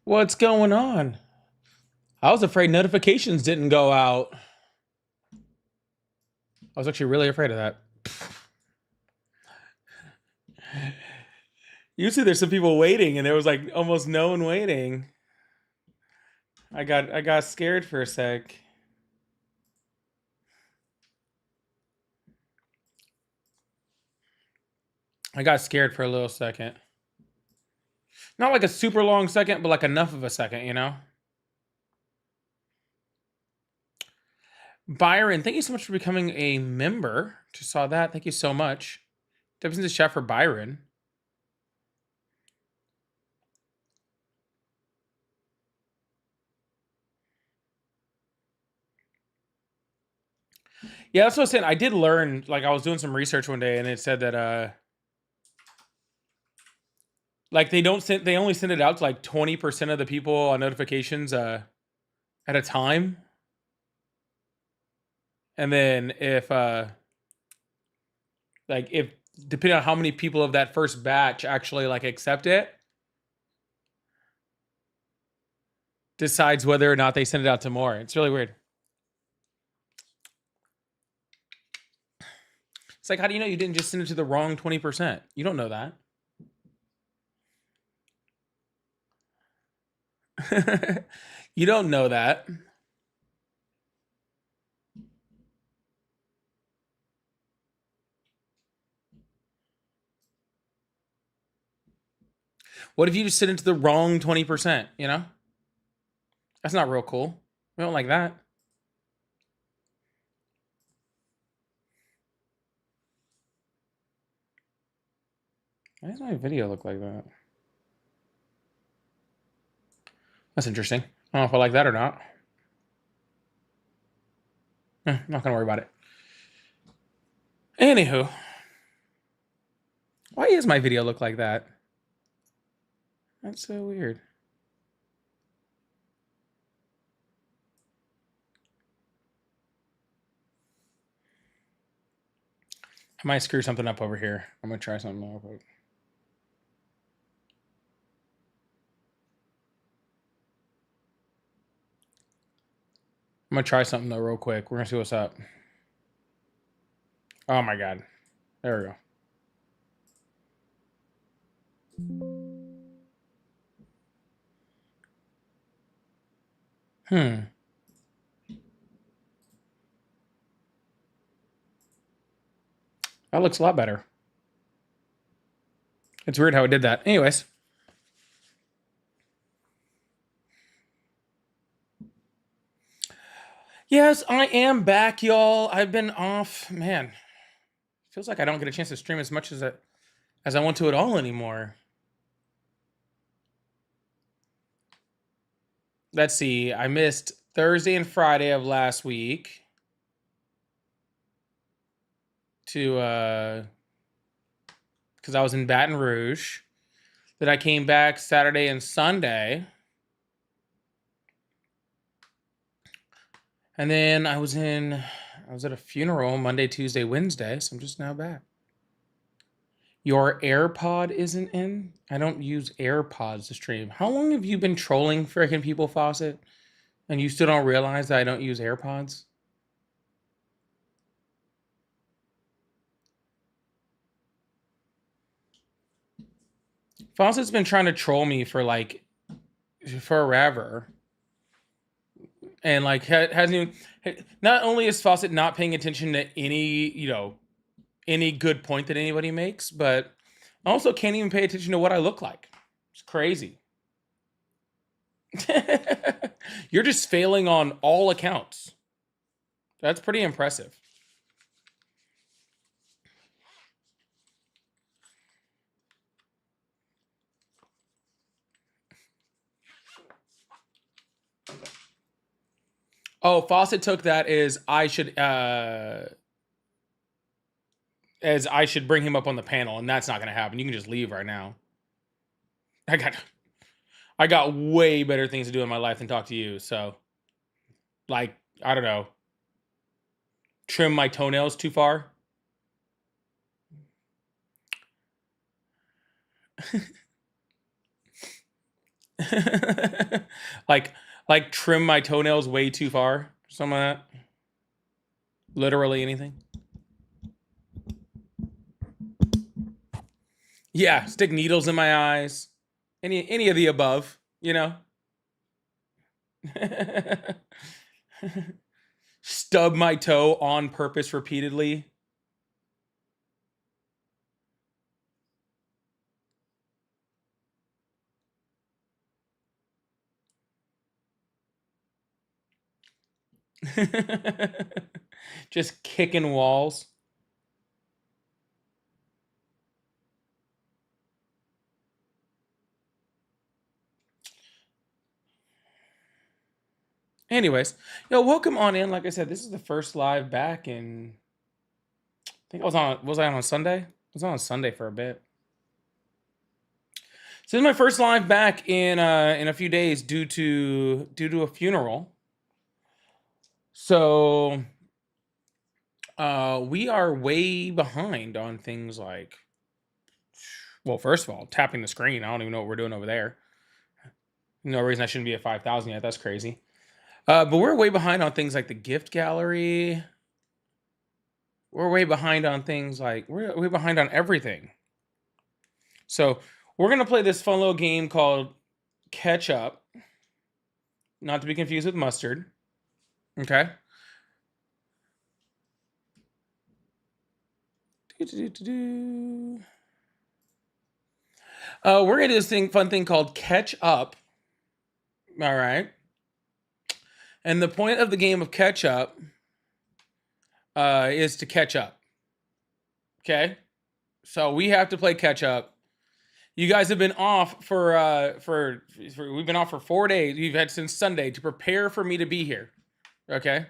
What's going on? I was afraid notifications didn't go out. I was actually really afraid of that. Usually there's some people waiting and there was like almost no one waiting. I got scared for a sec. I got scared for a little second. Not like a super long second, but like enough of a second, you know? Byron, thank you so much for becoming a member. Just saw that. Thank you so much. Debs in the chat for Byron. Yeah, that's what I was saying. I did learn, like I was doing some research one day and it said that like they only send it out to like 20% of the people on notifications at a time. And then if depending on how many people of that first batch actually like accept it, decides whether or not they send it out to more. It's really weird. It's like, how do you know you didn't just send it to the wrong 20%? You don't know that. You don't know that. What if you just send it to the wrong 20%, you know? That's not real cool. We don't like that. Why does my video look like that? That's interesting. I don't know if I like that or not. Not gonna worry about it. Anywho, why does my video look like that? That's so weird. I might screw something up over here. I'm gonna try something real quick. I'm gonna try something though real quick. We're gonna see what's up. Oh my god. There we go. That looks a lot better. It's weird how it did that. Anyways. Yes, I am back, y'all. I've been off. Man, feels like I don't get a chance to stream as much as I want to at all anymore. Let's see. I missed Thursday and Friday of last week to because I was in Baton Rouge. Then I came back Saturday and Sunday. And then I was at a funeral Monday, Tuesday, Wednesday, so I'm just now back. Your AirPod isn't in? I don't use AirPods to stream. How long have you been trolling freaking people, Faucet? And you still don't realize that I don't use AirPods? Faucet's been trying to troll me for like forever. And like hasn't even, not only is Faucet not paying attention to any good point that anybody makes, but also can't even pay attention to what I look like. It's crazy. You're just failing on all accounts. That's pretty impressive. Oh, Fawcett took that as I should bring him up on the panel, and that's not going to happen. You can just leave right now. I got way better things to do in my life than talk to you. So, like, I don't know, trim my toenails too far. like like trim my toenails way too far. Something like that. Literally anything. Yeah, stick needles in my eyes. Any of the above, you know? Stub my toe on purpose repeatedly. Just kicking walls. Anyways, welcome on in. Like I said, this is the first live back in. I think was I on Sunday? I was on Sunday for a bit. So this is my first live back in a few days due to a funeral. So we are way behind on things like, well, first of all, tapping the screen. I don't even know what we're doing over there. No reason I shouldn't be at 5,000 yet. That's crazy. But we're way behind on things like the gift gallery. We're way behind on things like, we're way behind on everything. So we're going to play this fun little game called Catchup, not to be confused with mustard. Okay. We're going to do this fun thing called Catch Up. All right. And the point of the game of Catch Up is to catch up. Okay. So we have to play catch up. You guys have been off for we've been off for 4 days. We've had since Sunday to prepare for me to be here. Okay.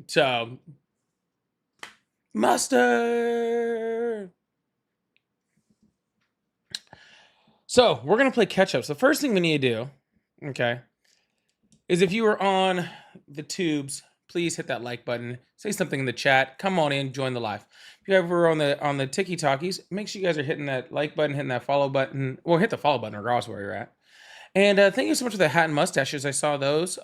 So mustard. So we're gonna play catch up. So the first thing we need to do, okay, is if you are on the tubes, please hit that like button. Say something in the chat. Come on in, join the live. If you ever on the Tiki Talkies, make sure you guys are hitting that like button, hitting that follow button. Well, hit the follow button regardless of where you're at. And thank you so much for the hat and mustaches. I saw those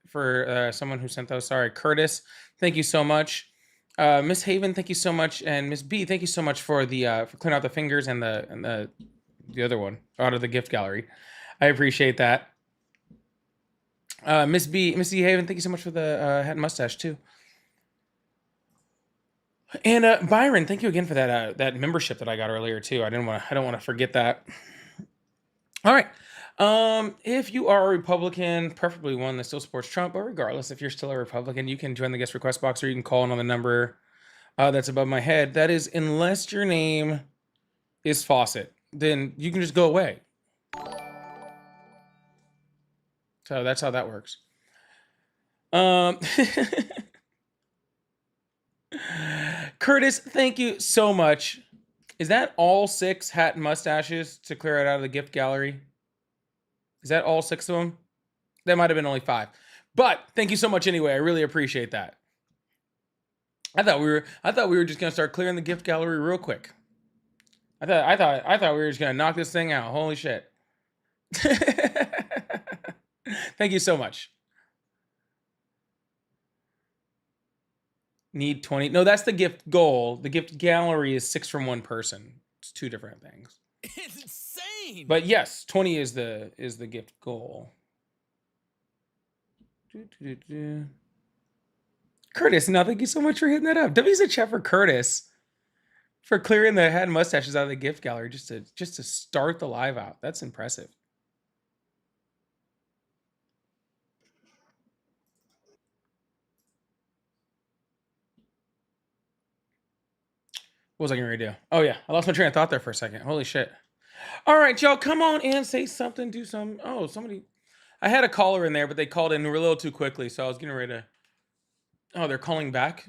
for someone who sent those. Sorry, Curtis. Thank you so much. Miss Haven, thank you so much, and Miss B, thank you so much for the for clearing out the fingers and the other one out of the gift gallery. I appreciate that. Miss B Haven, thank you so much for the hat and mustache too. And Byron, thank you again for that membership that I got earlier too. I don't want to forget that. All right. If you are a Republican, preferably one that still supports Trump, but regardless, if you're still a Republican, you can join the guest request box, or you can call in on the number that's above my head. That is, unless your name is Faucet, then you can just go away. So that's how that works. Curtis, thank you so much. Is that all 6 hat and mustaches to clear it out of the gift gallery? Is that all 6 of them? That might have been only 5. But thank you so much anyway. I really appreciate that. I thought we were just gonna start clearing the gift gallery real quick. I thought we were just gonna knock this thing out. Holy shit. Thank you so much. Need 20. No, that's the gift goal. The gift gallery is 6 from one person. It's 2 different things. It's insane. But yes, 20 is the gift goal. Curtis, no, thank you so much for hitting that up. W's a chat for Curtis for clearing the hat and mustaches out of the gift gallery just to start the live out. That's impressive. What was I gonna do? Oh yeah, I lost my train of thought there for a second. Holy shit. All right, y'all, come on in, say something, do some. Oh, somebody. I had a caller in there, but they called in a little too quickly, so I was getting ready to. Oh, they're calling back.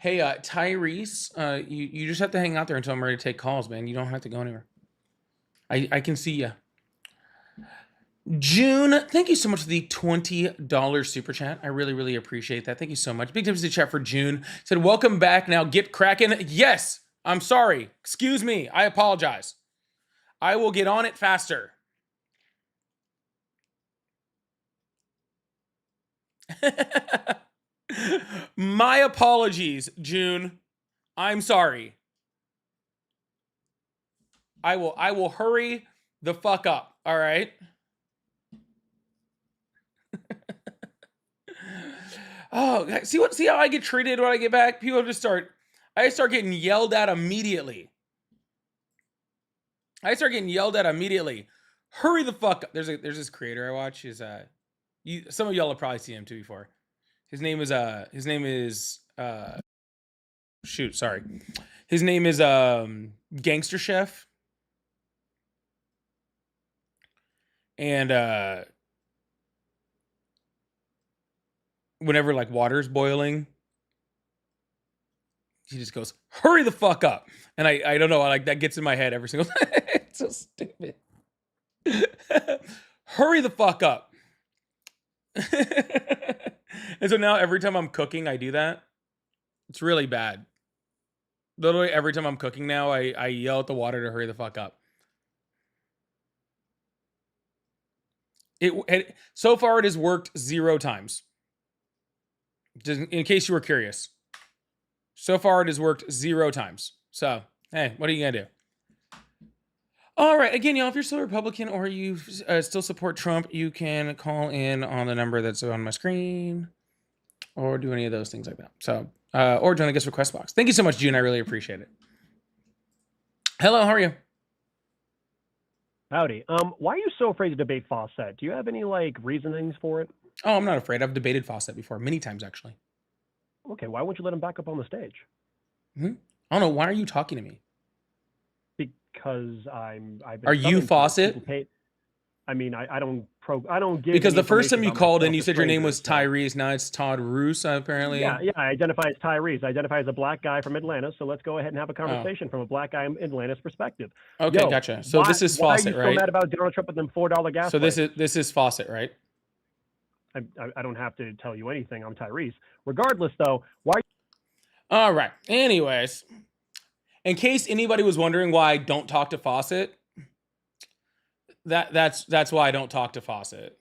Hey, Tyrese, you just have to hang out there until I'm ready to take calls, man. You don't have to go anywhere. I can see you. June, thank you so much for the $20 super chat. I really, really appreciate that. Thank you so much. Big tips to chat for June. Said, welcome back. Now get cracking. Yes, I'm sorry. Excuse me. I apologize. I will get on it faster. My apologies, June. I'm sorry. I will hurry the fuck up. All right. Oh, see how I get treated when I get back? People just I start getting yelled at immediately. Hurry the fuck up. There's this creator I watch. Some of y'all have probably seen him too before. His name is Gangster Chef. And whenever like water's boiling, he just goes, hurry the fuck up. And I don't know, like that gets in my head every single time. It's so stupid. Hurry the fuck up. And so now every time I'm cooking, I do that. It's really bad. Literally every time I'm cooking now, I yell at the water to hurry the fuck up. So far it has worked 0 times. Just in case you were curious. So far it has worked 0 times. So, hey, what are you gonna do? All right, again, y'all, if you're still Republican or you still support Trump, you can call in on the number that's on my screen or do any of those things like that. So, or join the guest request box. Thank you so much, June. I really appreciate it. Hello, how are you? Howdy. Why are you so afraid to debate Faucet? Do you have any like reasonings for it? Oh, I'm not afraid. I've debated Faucet before, many times actually. Okay, why won't you let him back up on the stage? I don't know. Why are you talking to me? Because I've been. Are you Faucet? I mean, I don't give. Because the first time you called in, you said your name was so. Tyrese. Now it's Todd Roos, apparently. Yeah, I identify as Tyrese. I identify as a black guy from Atlanta. So let's go ahead and have a conversation from a black guy in Atlanta's perspective. Okay, gotcha. So this is Faucet, right? Why are you so mad about Donald Trump with them $4 gas? So this is Faucet, right? I don't have to tell you anything. I'm Tyrese. Regardless, though, why? All right. Anyways, in case anybody was wondering why I don't talk to Faucet, that's why I don't talk to Faucet.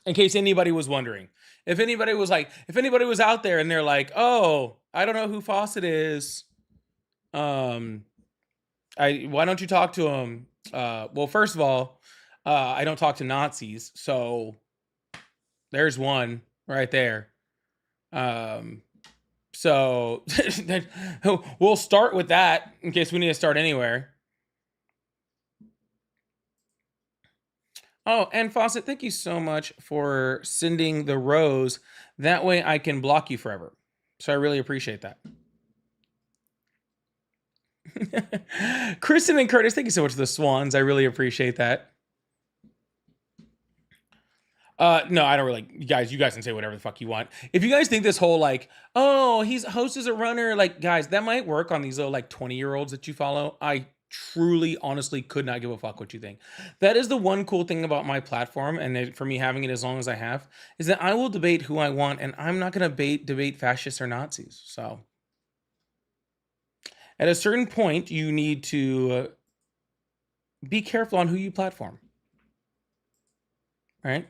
In case anybody was wondering. If anybody was out there and they're like, "Oh, I don't know who Faucet is. Why don't you talk to him?" Well, first of all, I don't talk to Nazis, so there's one right there. So we'll start with that in case we need to start anywhere. Oh, and Faucet, thank you so much for sending the rose. That way I can block you forever. So I really appreciate that. Kristen and Curtis, thank you so much for the swans. I really appreciate that. No, I don't really. You guys can say whatever the fuck you want. If you guys think this whole like, oh, he's host as a runner, like, guys, that might work on these little like 20-year-olds that you follow. I truly, honestly could not give a fuck what you think. That is the one cool thing about my platform, and for me having it as long as I have, is that I will debate who I want, and I'm not going to debate fascists or Nazis. So, at a certain point, you need to be careful on who you platform. Right?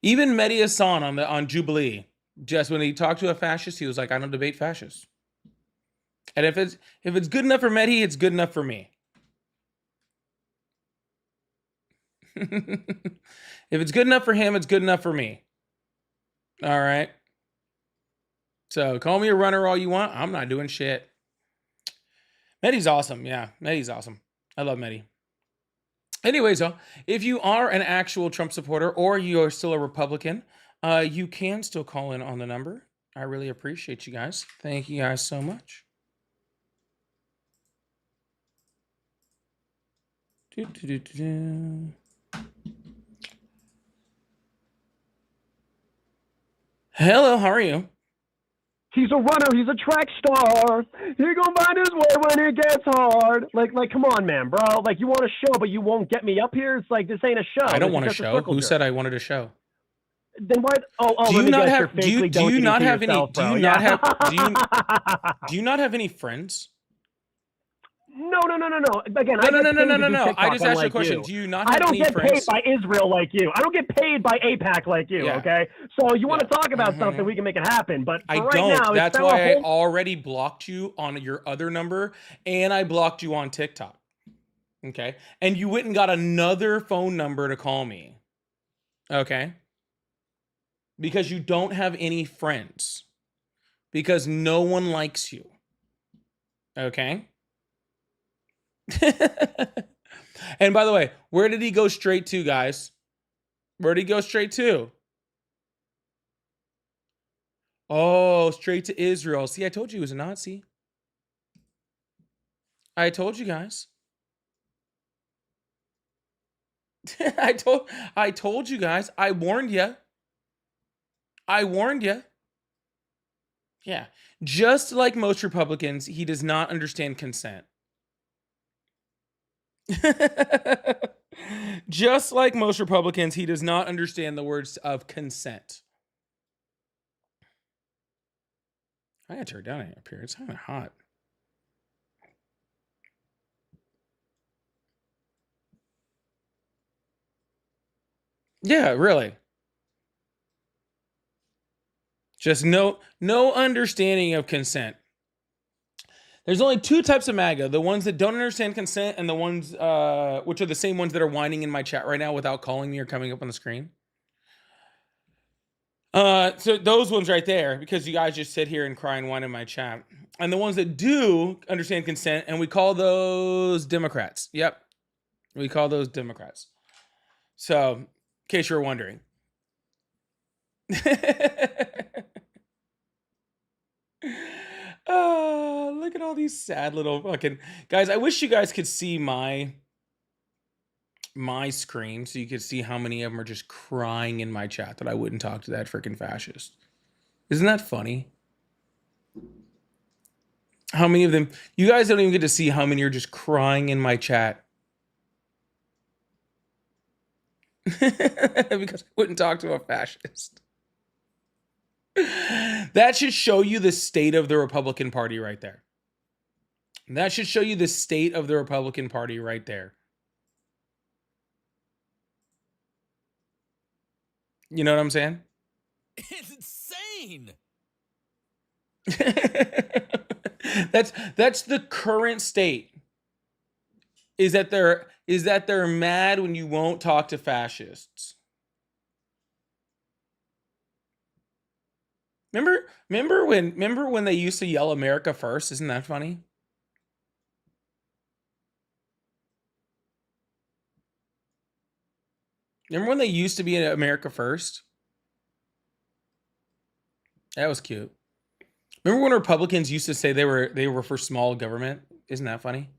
Even Mehdi Hassan on Jubilee, just when he talked to a fascist, he was like, "I don't debate fascists." And if it's good enough for Mehdi, it's good enough for me. If it's good enough for him, it's good enough for me. All right. So call me a runner all you want. I'm not doing shit. Mehdi's awesome. Yeah, Mehdi's awesome. I love Mehdi. Anyways, though, if you are an actual Trump supporter or you are still a Republican, you can still call in on the number. I really appreciate you guys. Thank you guys so much. Hello, how are you? He's a runner. He's a track star. He gonna find his way when it gets hard. Like, come on, man, bro. Like, you want a show, but you won't get me up here. It's like, this ain't a show. I don't This want is a just show. circle Who jerk. said I wanted a show? Then why? Oh, Do let you me not guess. You're have? Do you fakely not donating have to any? yourself, Do you bro. not Yeah. have? Do you not have any friends? No. Again, No, I no, get no, no, paid no, to no, do no. I TikTok, just asked you a unlike question. you. Do you not I have don't any get paid friends? by Israel like you. I don't get paid by AIPAC like you. Yeah. Okay, so you want Yeah. to talk about something, we can make it happen. But for I right don't. now, That's it's why I already blocked you on your other number, and I blocked you on TikTok. Okay, and you went and got another phone number to call me. Okay, because you don't have any friends. Because no one likes you. Okay. And by the way, where did he go straight to, guys? Where did he go straight to? Oh, straight to Israel. See, I told you he was a Nazi. I told you guys. I told you guys. I warned you. I warned you. Yeah. Just like most Republicans, he does not understand consent. Just like most Republicans, he does not understand the words of consent. I gotta turn it down up here. It's kind of hot. Yeah, really. Just no understanding of consent. There's only two types of MAGA: the ones that don't understand consent, and the ones which are the same ones that are whining in my chat right now without calling me or coming up on the screen. So those ones right there, because you guys just sit here and cry and whine in my chat. And the ones that do understand consent, and we call those Democrats. Yep. We call those Democrats. So, in case you're wondering. Look at all these sad little fucking guys. I wish you guys could see my screen so you could see how many of them are just crying in my chat that I wouldn't talk to that freaking fascist. Isn't that funny? How many of them? You guys don't even get to see how many are just crying in my chat. Because I wouldn't talk to a fascist. That should show you the state of the Republican Party right there. That should show you the state of the Republican Party right there. You know what I'm saying? It's insane. That's the current state. Is that they're mad when you won't talk to fascists. Remember when they used to yell America first? Isn't that funny? Remember when they used to be in America first? That was cute. Remember when Republicans used to say they were for small government? Isn't that funny?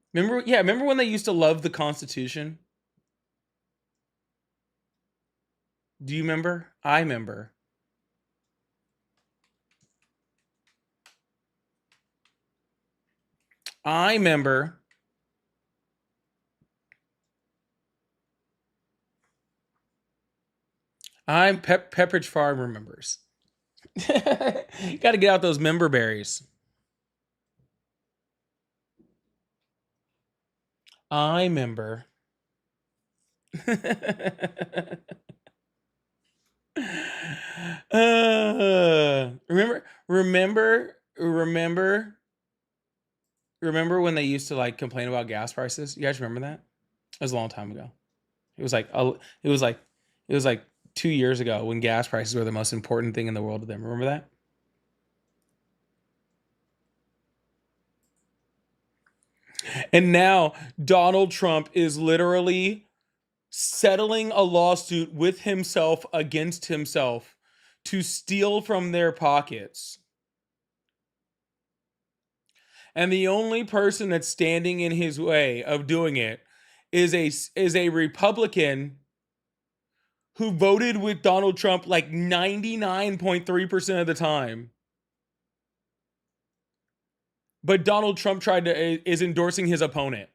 Remember when they used to love the Constitution? Do you remember? I remember. I remember. I'm Pepperidge Farm remembers. Got to get out those member berries. I remember. Remember when they used to like complain about gas prices? You guys remember that? It was a long time ago. It was like 2 years ago when gas prices were the most important thing in the world to them. Remember that? And now Donald Trump is literally settling a lawsuit with himself against himself to steal from their pockets. And the only person that's standing in his way of doing it is a Republican who voted with Donald Trump like 99.3% of the time. But Donald Trump is endorsing his opponent.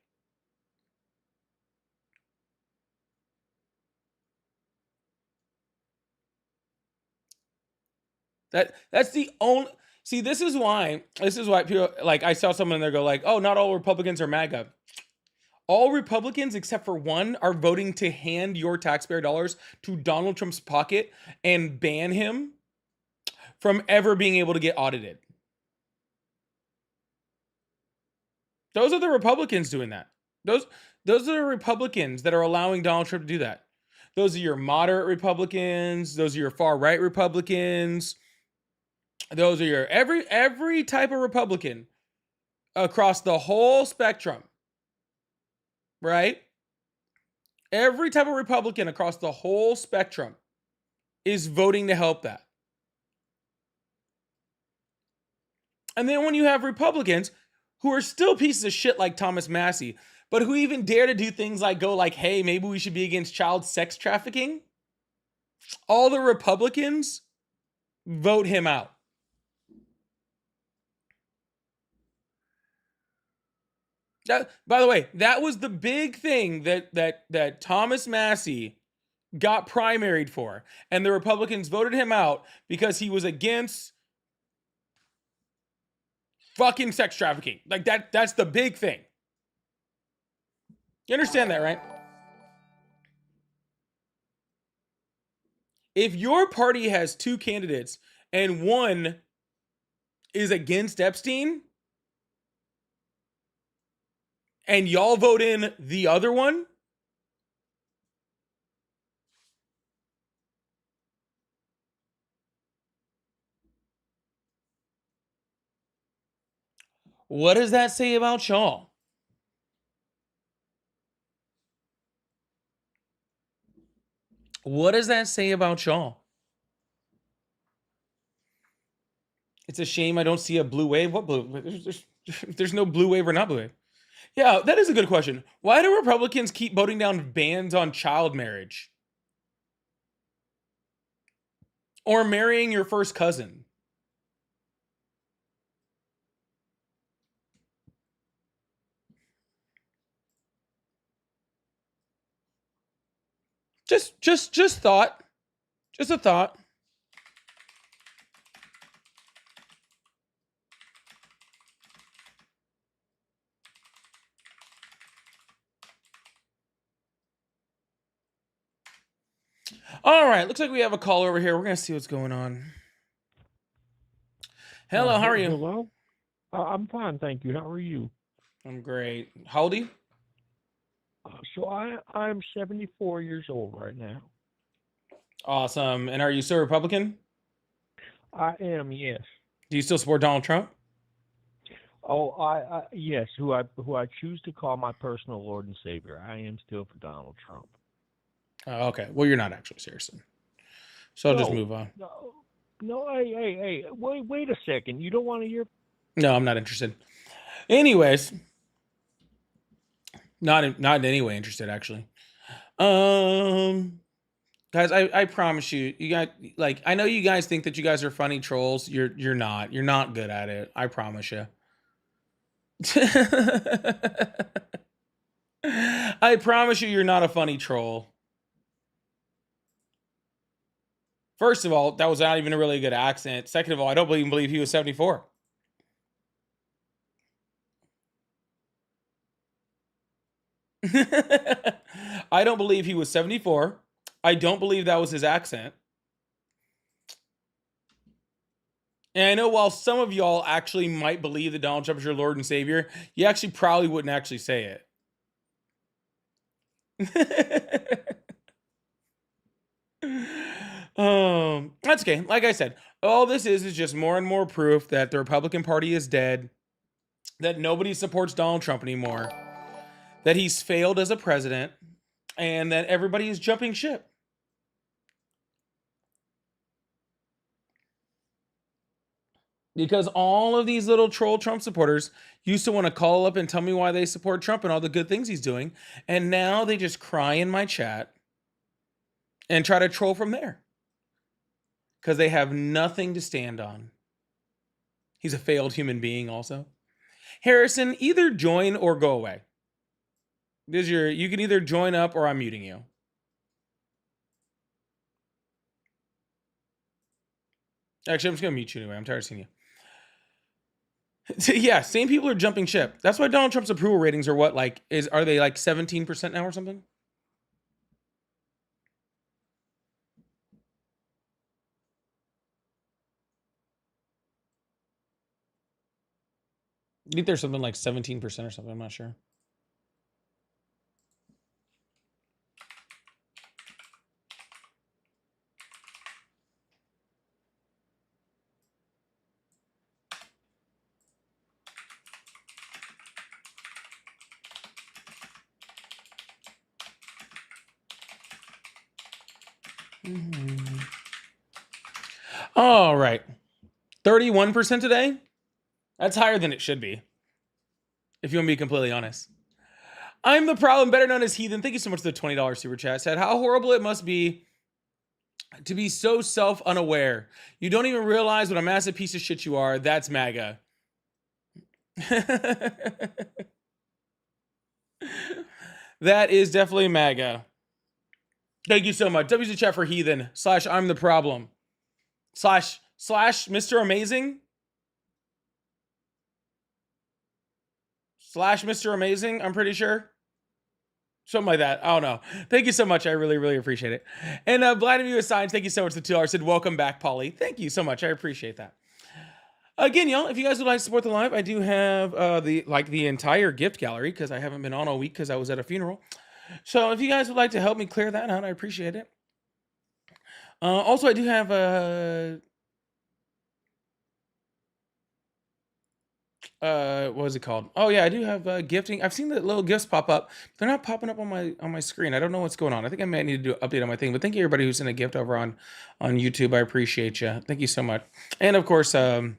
That's the only. See, this is why people, like, I saw someone there go like, oh, not all Republicans are MAGA. All Republicans except for one are voting to hand your taxpayer dollars to Donald Trump's pocket and ban him from ever being able to get audited. Those are the Republicans doing that. Those are the Republicans that are allowing Donald Trump to do that. Those are your moderate Republicans. Those are your far right Republicans. Those are your every type of Republican across the whole spectrum. Right? Every type of Republican across the whole spectrum is voting to help that. And then when you have Republicans who are still pieces of shit like Thomas Massie, but who even dare to do things like go like, hey, maybe we should be against child sex trafficking. All the Republicans vote him out. By the way, that was the big thing that Thomas Massie got primaried for. And the Republicans voted him out because he was against fucking sex trafficking. Like that's the big thing. You understand that, right? If your party has two candidates and one is against Epstein and y'all vote in the other one, what does that say about y'all? What does that say about y'all? It's a shame I don't see a blue wave. What blue? There's no blue wave or not blue wave. Yeah, that is a good question. Why do Republicans keep voting down bans on child marriage? Or marrying your first cousin? Just thought. Just a thought. All right, looks like we have a call over here. We're gonna see what's going on. Hello, how are you? Hello. I'm fine, thank you. How are you? I'm great. How old are you? I'm 74 years old right now. Awesome. And are you still Republican? I am, yes. Do you still support Donald Trump? Oh, yes. Who I choose to call my personal Lord and Savior. I am still for Donald Trump. Oh, okay. Well, you're not actually serious then. So I'll just move on. No. Hey. Wait a second. You don't want to hear? No, I'm not interested. Anyways, not in any way interested actually. Guys, I promise you, you guys, like, I know you guys think that you guys are funny trolls. You're not. You're not good at it. I promise you. I promise you're not a funny troll. First of all, that was not even a really good accent. Second of all, I don't even believe he was 74. I don't believe he was 74. I don't believe that was his accent. And I know while some of y'all actually might believe that Donald Trump is your Lord and Savior, you actually probably wouldn't actually say it. That's okay. Like I said, all this is just more and more proof that the Republican Party is dead, that nobody supports Donald Trump anymore, that he's failed as a president, and that everybody is jumping ship. Because all of these little troll Trump supporters used to want to call up and tell me why they support Trump and all the good things he's doing. And now they just cry in my chat and try to troll from there. Because they have nothing to stand on. He's a failed human being also. Harrison, either join or go away. You can either join up or I'm muting you. Actually, I'm just going to mute you anyway. I'm tired of seeing you. Yeah, same people are jumping ship. That's why Donald Trump's approval ratings are what, like, are they like 17% now or something? I think there's something like 17% or something. I'm not sure. All right. 31% today? That's higher than it should be. If you want to be completely honest. I'm the problem, better known as Heathen. Thank you so much for the $20 super chat. Said, how horrible it must be to be so self-unaware. You don't even realize what a massive piece of shit you are. That's MAGA. That is definitely MAGA. Thank you so much. W's the chat for Heathen / I'm the problem / Mr. Amazing / Mr. Amazing. I'm pretty sure. Something like that. I don't know. Thank you so much. I really, really appreciate it. And Vladimir Assigns, thank you so much for the $2. Said, welcome back, Polly. Thank you so much. I appreciate that. Again, y'all, if you guys would like to support the live, I do have the entire gift gallery because I haven't been on all week because I was at a funeral. So if you guys would like to help me clear that out, I appreciate it. Also, I do have what was it called? Oh yeah, I do have gifting. I've seen the little gifts pop up. They're not popping up on my screen. I don't know what's going on. I think I might need to do an update on my thing. But thank you everybody who sent a gift over on YouTube. I appreciate you. Thank you so much. And of course, the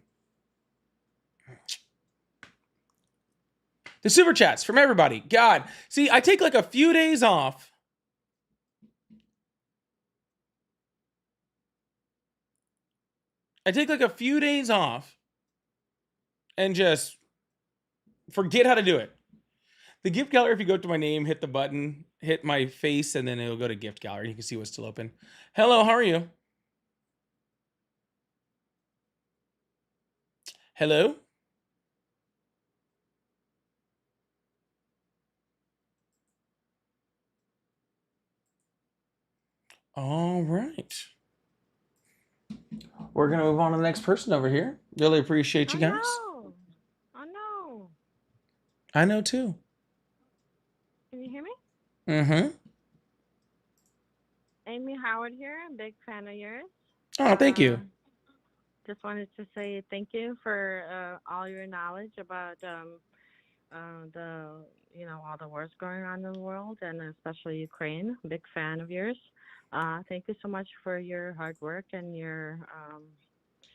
super chats from everybody. God, see, I take like a few days off. I take like a few days off and just forget how to do it. The gift gallery, if you go to my name, hit the button, hit my face, and then it'll go to gift gallery. You can see what's still open. Hello, how are you? Hello? All right. We're going to move on to the next person over here. Really appreciate you guys. I know. I know too. Can you hear me? Mm-hmm. Amy Howard here. I'm a big fan of yours. Oh, thank you. Just wanted to say thank you for all your knowledge about all the wars going on in the world, and especially Ukraine. Big fan of yours. Thank you so much for your hard work and your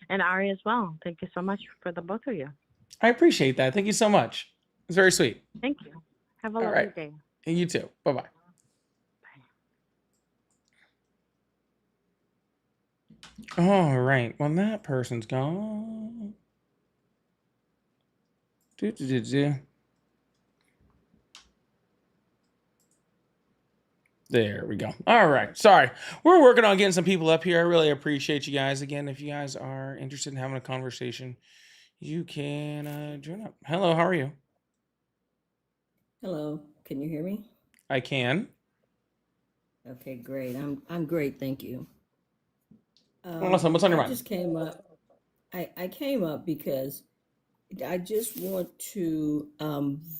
and Ari as well. Thank you so much for the both of you. I appreciate that. Thank you so much. It's very sweet. Thank you. Have a lovely day. And you too. Bye-bye. All right. Well, that person's gone. There we go. All right. Sorry. We're working on getting some people up here. I really appreciate you guys. Again, if you guys are interested in having a conversation, you can join up. Hello, how are you? Hello. Can you hear me? I can. Okay, great. I'm great, thank you. Awesome. What's on your mind? I just came up. I came up because I just want to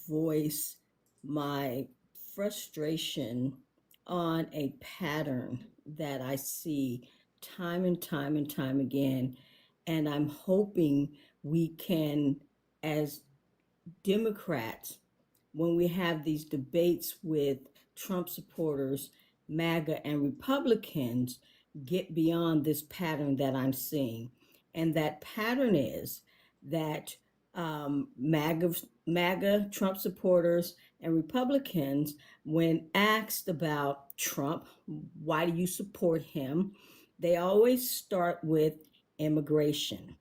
voice my frustration on a pattern that I see time and time and time again. And I'm hoping we can, as Democrats, when we have these debates with Trump supporters, MAGA, and Republicans, get beyond this pattern that I'm seeing. And that pattern is that MAGA Trump supporters and Republicans, when asked about Trump, why do you support him? They always start with immigration.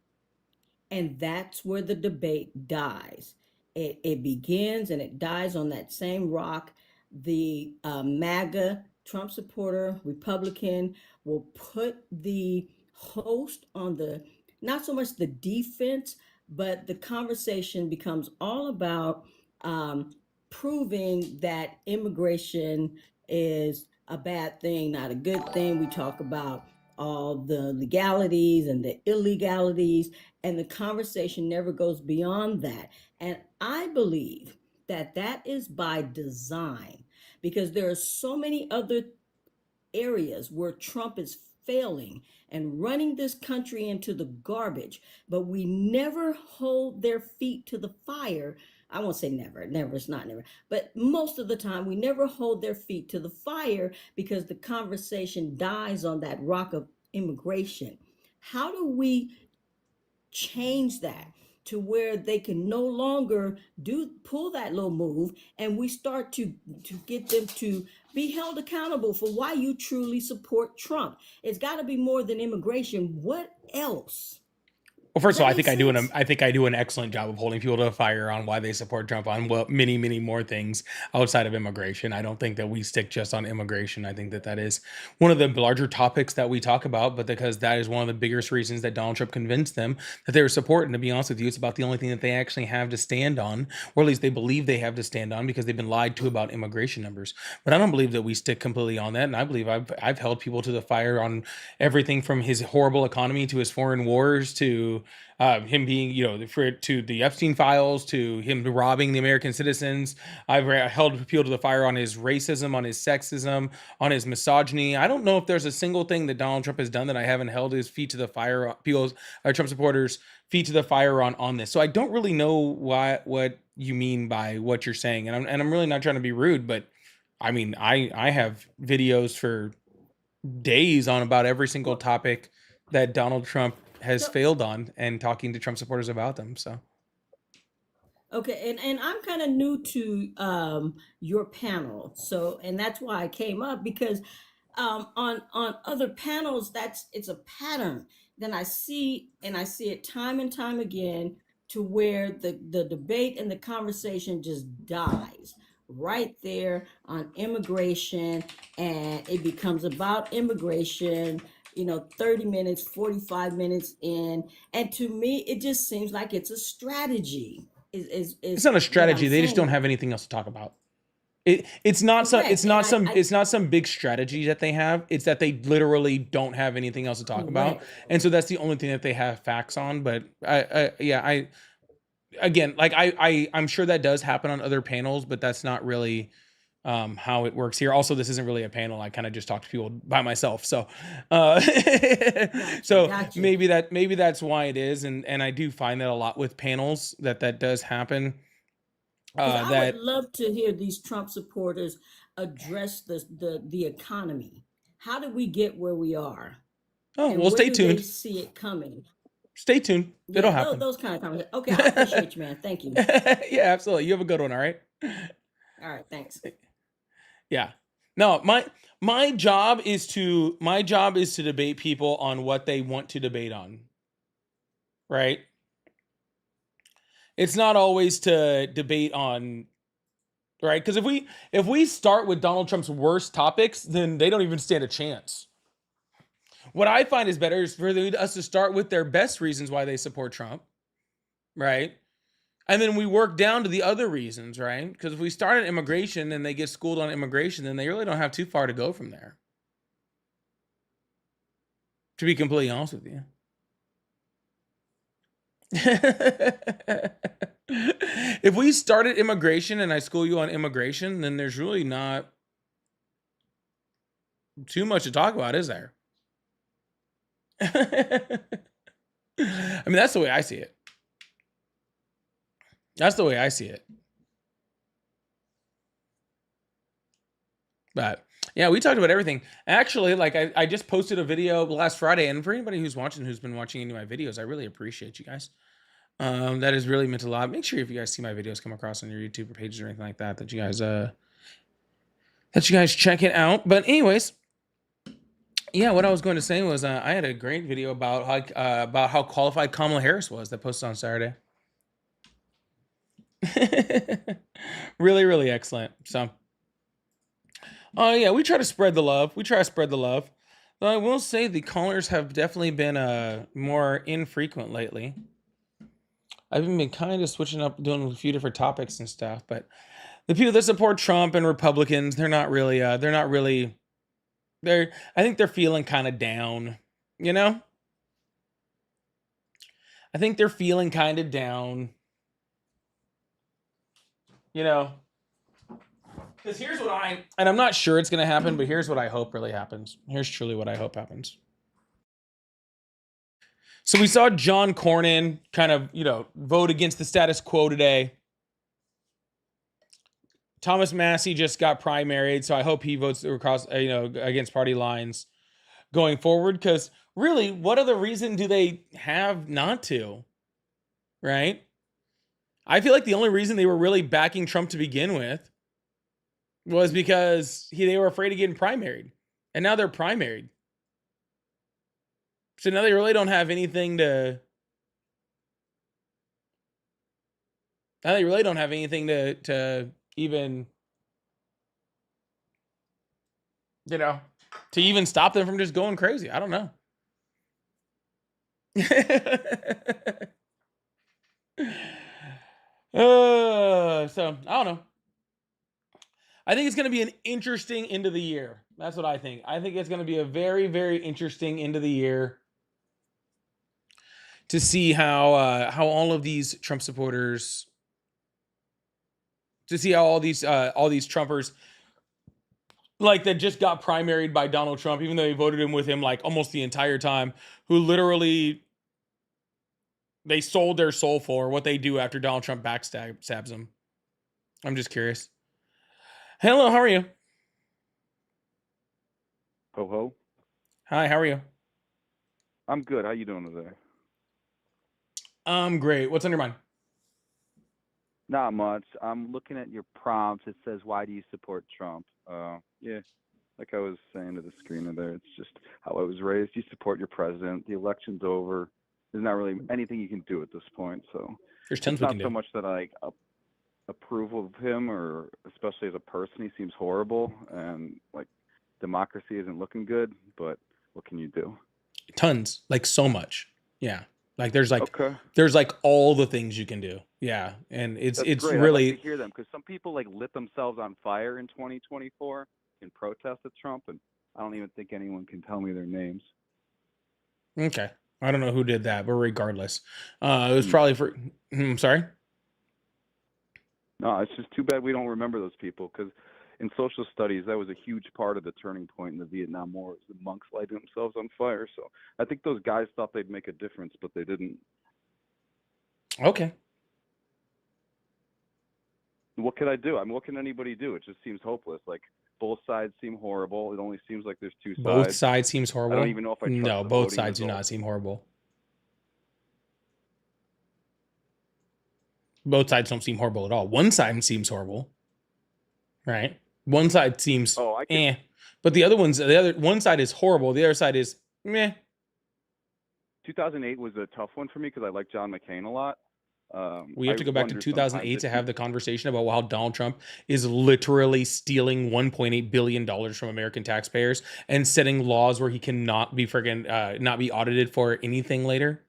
And that's where the debate dies. It begins and it dies on that same rock. The MAGA Trump supporter Republican will put the host on the, not so much the defense, but the conversation becomes all about proving that immigration is a bad thing, not a good thing. We talk about all the legalities and the illegalities, and the conversation never goes beyond that. And I believe that that is by design, because there are so many other areas where Trump is failing and running this country into the garbage, but we never hold their feet to the fire. I won't say never, never is not never, but most of the time we never hold their feet to the fire because the conversation dies on that rock of immigration. How do we change that to where they can no longer pull that little move, and we start to get them to be held accountable for why you truly support Trump? It's got to be more than immigration. What else? Well, first of all, I think sense? I think I do an excellent job of holding people to the fire on why they support Trump on many, many more things outside of immigration. I don't think that we stick just on immigration. I think that that is one of the larger topics that we talk about, but because that is one of the biggest reasons that Donald Trump convinced them that they were supporting. To be honest with you, it's about the only thing that they actually have to stand on, or at least they believe they have to stand on, because they've been lied to about immigration numbers. But I don't believe that we stick completely on that, and I believe I've held people to the fire on everything from his horrible economy to his foreign wars to him being, to the Epstein files, to him robbing the American citizens. I've held people to the fire on his racism, on his sexism, on his misogyny. I don't know if there's a single thing that Donald Trump has done that I haven't held his feet to the fire, Trump supporters' feet to the fire on this. So I don't really know what you mean by what you're saying, and I'm really not trying to be rude, but I mean I have videos for days on about every single topic that Donald Trump has failed on, and talking to Trump supporters about them. So Okay, and I'm kind of new to your panel, so, and that's why I came up, because on other panels, it's a pattern. Then I see it time and time again, to where the debate and the conversation just dies right there on immigration, and it becomes about immigration. 30 minutes, 45 minutes in, and to me, it just seems like it's a strategy. it's not a What I'm strategy. They just don't saying. have anything else to talk about. It's not Correct, and it's not some big strategy that they have. It's that they literally don't have anything else to talk about, correct. and so that's the only thing that they have facts on. But I again, like I'm sure that does happen on other panels, but that's not really how it works here. Also, this isn't really a panel. I kind of just talk to people by myself. So so Gotcha. maybe that's why it is. And I do find that a lot with panels that does happen. 'Cause I That would love to hear these Trump supporters address the economy. How did we get where we are, and well, where stay do they tuned. see it coming? Stay tuned. It'll Yeah, happen. those kind of conversations. Okay, I appreciate you, man. Thank you. Yeah, absolutely. You have a good one. All right. All right, thanks. Yeah. No, my job is to debate people on what they want to debate on. Right? It's not always to debate on, right? Because if we start with Donald Trump's worst topics, then they don't even stand a chance. What I find is better is for us to start with their best reasons why they support Trump, right? And then we work down to the other reasons, right? Because if we start at immigration and they get schooled on immigration, then they really don't have too far to go from there. To be completely honest with you. If we start at immigration and I school you on immigration, then there's really not too much to talk about, is there? I mean, that's the way I see it. That's the way I see it. But yeah, we talked about everything. Actually, like I just posted a video last Friday, and for anybody who's been watching any of my videos, I really appreciate you guys. That has really meant a lot. Make sure if you guys see my videos come across on your YouTube pages or anything like that, that you guys check it out. But anyways, yeah, what I was going to say was I had a great video about how qualified Kamala Harris was that posted on Saturday. Really, really excellent. So, oh yeah, we try to spread the love. Though I will say the callers have definitely been more infrequent lately. I've been kind of switching up, doing a few different topics and stuff, but the people that support Trump and Republicans, I think they're feeling kind of down, you know? I think they're feeling kind of down, you know? Because here's what and I'm not sure it's going to happen, but here's what I hope really happens. Here's truly what I hope happens. So we saw John Cornyn kind of, vote against the status quo today. Thomas Massey just got primaried, so I hope he votes across, against party lines going forward. Because really, what other reason do they have not to? Right? I feel like the only reason they were really backing Trump to begin with was because they were afraid of getting primaried, and now they're primaried. So now they really don't have anything to. Now they really don't have anything to even, to even stop them from just going crazy. I don't know. So I don't know. I think it's going to be an interesting end of the year. That's what I think. I think it's going to be a very, very interesting end of the year to see how all of these Trump supporters, to see how all these Trumpers, like, that just got primaried by Donald Trump, even though they voted him with him like almost the entire time, who literally they sold their soul for, what they do after Donald Trump backstabs them. I'm just curious. Hello, how are you? Ho ho. Hi, how are you? I'm good. How you doing today? I'm great. What's on your mind? Not much. I'm looking at your prompts. It says, "Why do you support Trump?" Yeah, like I was saying to the screener there, it's just how I was raised. You support your president. The election's over. There's not really anything you can do at this point. So There's tons it's we not can so do. much that I approve of him, or especially as a person, he seems horrible, and like democracy isn't looking good. But what can you do? Tons, like so much. Yeah, like there's Okay. all the things you can do. Yeah, and That's it's great. really I'd like to hear them, because some people like lit themselves on fire in 2024 in protest of Trump, and I don't even think anyone can tell me their names. okay. I don't know who did that, but regardless, it was probably for. Sorry. No, it's just too bad we don't remember those people, because in social studies, that was a huge part of the turning point in the Vietnam War, was the monks lighting themselves on fire. So I think those guys thought they'd make a difference, but they didn't. Okay. What can I do? I mean, what can anybody do? It just seems hopeless. Like, both sides seem horrible. It only seems like there's two Both sides. sides seems horrible. I don't even know if I trust No, the both voting sides do not results. seem horrible. Both sides don't seem horrible at all. One side seems horrible, right? One side seems but the other one side is horrible. The other side is meh. 2008 was a tough one for me because I like John McCain a lot. We have to I go back to wonder 2008 sometimes to if have the conversation about how Donald Trump is literally stealing $1.8 billion from American taxpayers and setting laws where he cannot be not be audited for anything later.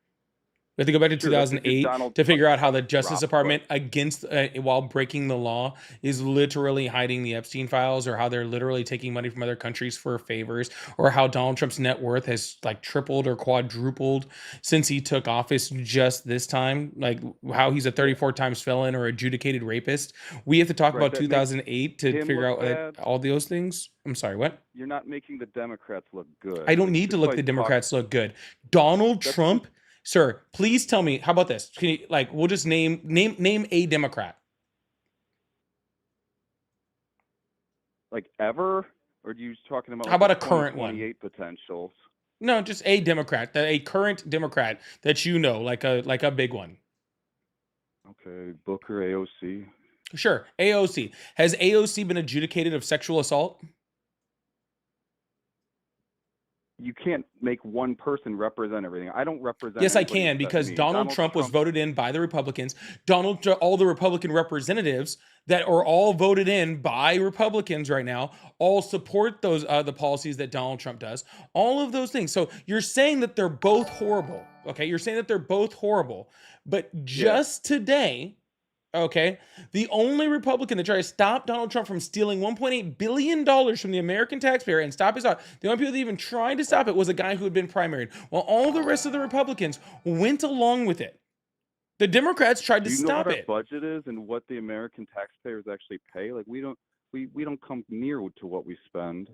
We have to go back to Sure, that's a good 2008 Donald to figure Trump out how the Justice drop, Department, against while breaking the law, is literally hiding the Epstein files, or how they're literally taking money from other countries for favors, or how Donald Trump's net worth has like tripled or quadrupled since he took office just this time, like how he's a 34 times felon or adjudicated rapist. We have to talk about that makes 2008 to him figure look out bad. all those things. I'm sorry, what? You're not making the Democrats look good. I don't Like, need to just look like the Democrats look good. Donald That's Trump, sir, please tell me. How about this? Can you, we'll just name a Democrat. like ever, or are you talking about How like about the a current one? 2028 potentials? No, just a Democrat, a current Democrat that you know, like a big one. Okay, Booker, AOC. Sure. AOC. Has AOC been adjudicated of sexual assault? You can't make one person represent everything. I don't represent. Yes, I anybody can, except because me. Donald Trump was voted in by the Republicans. All the Republican representatives that are all voted in by Republicans right now all support those the policies that Donald Trump does. All of those things. So you're saying that they're both horrible. Okay, you're saying that they're both horrible. But just today, okay, the only Republican that tried to stop Donald Trump from stealing $1.8 billion from the American taxpayer and stop his audit, the only people that even tried to stop it was a guy who had been primaried, while all the rest of the Republicans went along with it. The Democrats tried to Do you know stop what it. our budget is and what the American taxpayers actually pay? Like we don't come near to what we spend.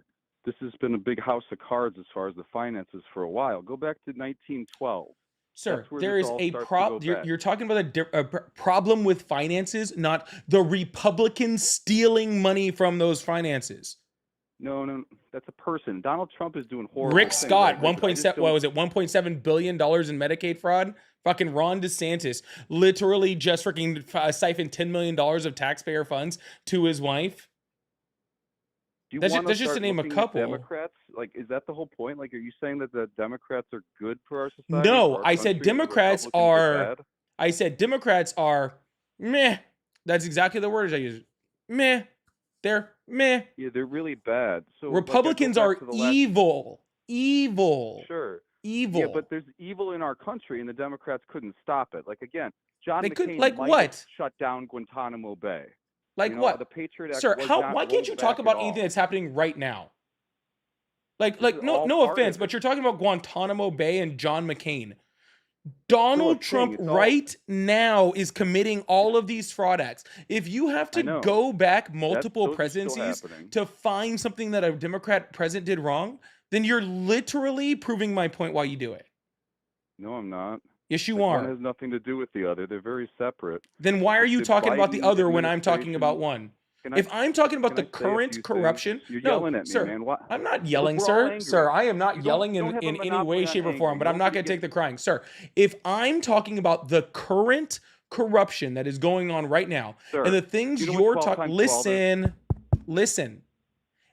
This has been a big house of cards as far as the finances for a while. Go back to 1912. Sir, where there this is all a starts to problem. go back. You're talking about a problem with finances, not the Republicans stealing money from those finances. No, that's a person. Donald Trump is doing horrible Rick things. Scott, I just 1.7, don't- what was it, $1.7 billion in Medicaid fraud? Fucking Ron DeSantis literally just freaking siphoned $10 million of taxpayer funds to his wife. Do you That's wanna just to start name a looking at couple. Democrats, like, is that the whole point? Like, are you saying that the Democrats are good for our society? No, for our I said country, and the Democrats Republicans are, bad? I said Democrats are meh. That's exactly the words I use. Meh. They're meh. Yeah, they're really bad. So Republicans like, I go are back to the last- evil. Evil. Sure. Evil. Yeah, but there's evil in our country, and the Democrats couldn't stop it. Like again, John They McCain couldn't- like might what? have shut down Guantanamo Bay. Like You know, what? The Patriot Act Sir, was how? not Why can't rolled you back talk at about all. anything that's happening right now? This is No, all no part offense, of but it. you're talking about Guantanamo Bay and John McCain. Donald thing, Trump it's all- right now is committing all of these fraud acts. If you have I to know. go back multiple those are still presidencies happening. to find something that a Democrat president did wrong, then you're literally proving my point why you do it. No, I'm not. Yes, you Like, are. one has nothing to do with the other. They're very separate. Then why are you The talking about the Biden other when I'm talking about administration- one? Can If I'm talking about can the I say a current few corruption, things? You're no, yelling at me, sir, man. What? I'm not Look, yelling, we're all sir. angry. Sir, I am not You yelling don't have a in any monopoly way, on shape, or anger. form, but I'm not Nobody going to take the gets- crying. Sir, if I'm talking about the current corruption that is going on right now, Sir, and the things do you know what you're 12 talking, times 12 is? listen.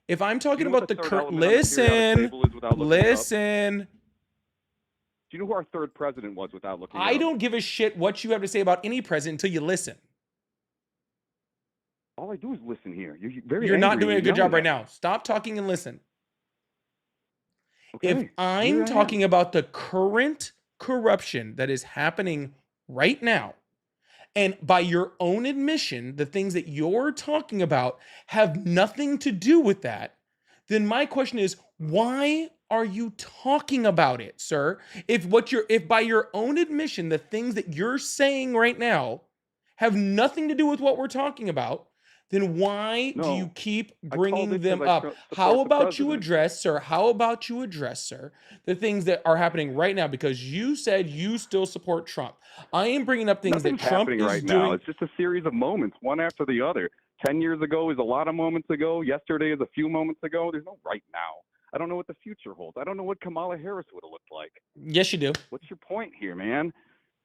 If I'm Do you talking know what about the third current, element on the periodic table is without looking it up? listen. Do you know who our third president was without looking it I up? don't give a shit what you have to say about any president until you listen. All I do is listen here. You're very You're not angry doing a and good yelling job right at me. now. Stop talking and listen. Okay, If here I'm I talking am. about the current corruption that is happening right now, and by your own admission, the things that you're talking about have nothing to do with that, then my question is, why are you talking about it, sir? If by your own admission, the things that you're saying right now have nothing to do with what we're talking about, then why do you No, keep I called bringing it them 'cause I up? support How the about you president. address, sir? How about you address, sir, the things that are happening right now? Because you said you still support Trump. I am bringing up things Nothing's that Trump happening is right now. doing. It's just a series of moments, one after the other. 10 years ago is a lot of moments ago. Yesterday is a few moments ago. There's no right now. I don't know what the future holds. I don't know what Kamala Harris would have looked like. Yes, you do. What's your point here, man?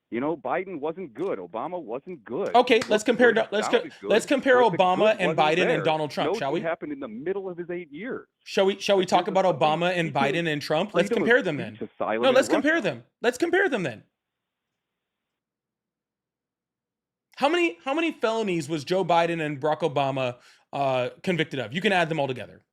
You know, Biden wasn't good. Obama wasn't good. Okay, He let's looked compare. good. He Let's sounded good, let's compare but the Obama good and wasn't Biden there. and Donald Trump, Notice shall what we? happened in the middle of his 8 years. Shall we But talk there's about a Obama and freedom- Biden and Trump? Let's freedom of compare them then. speech is silent No, in let's compare Russia. them. Let's compare them then. How many felonies was Joe Biden and Barack Obama convicted of? You can add them all together.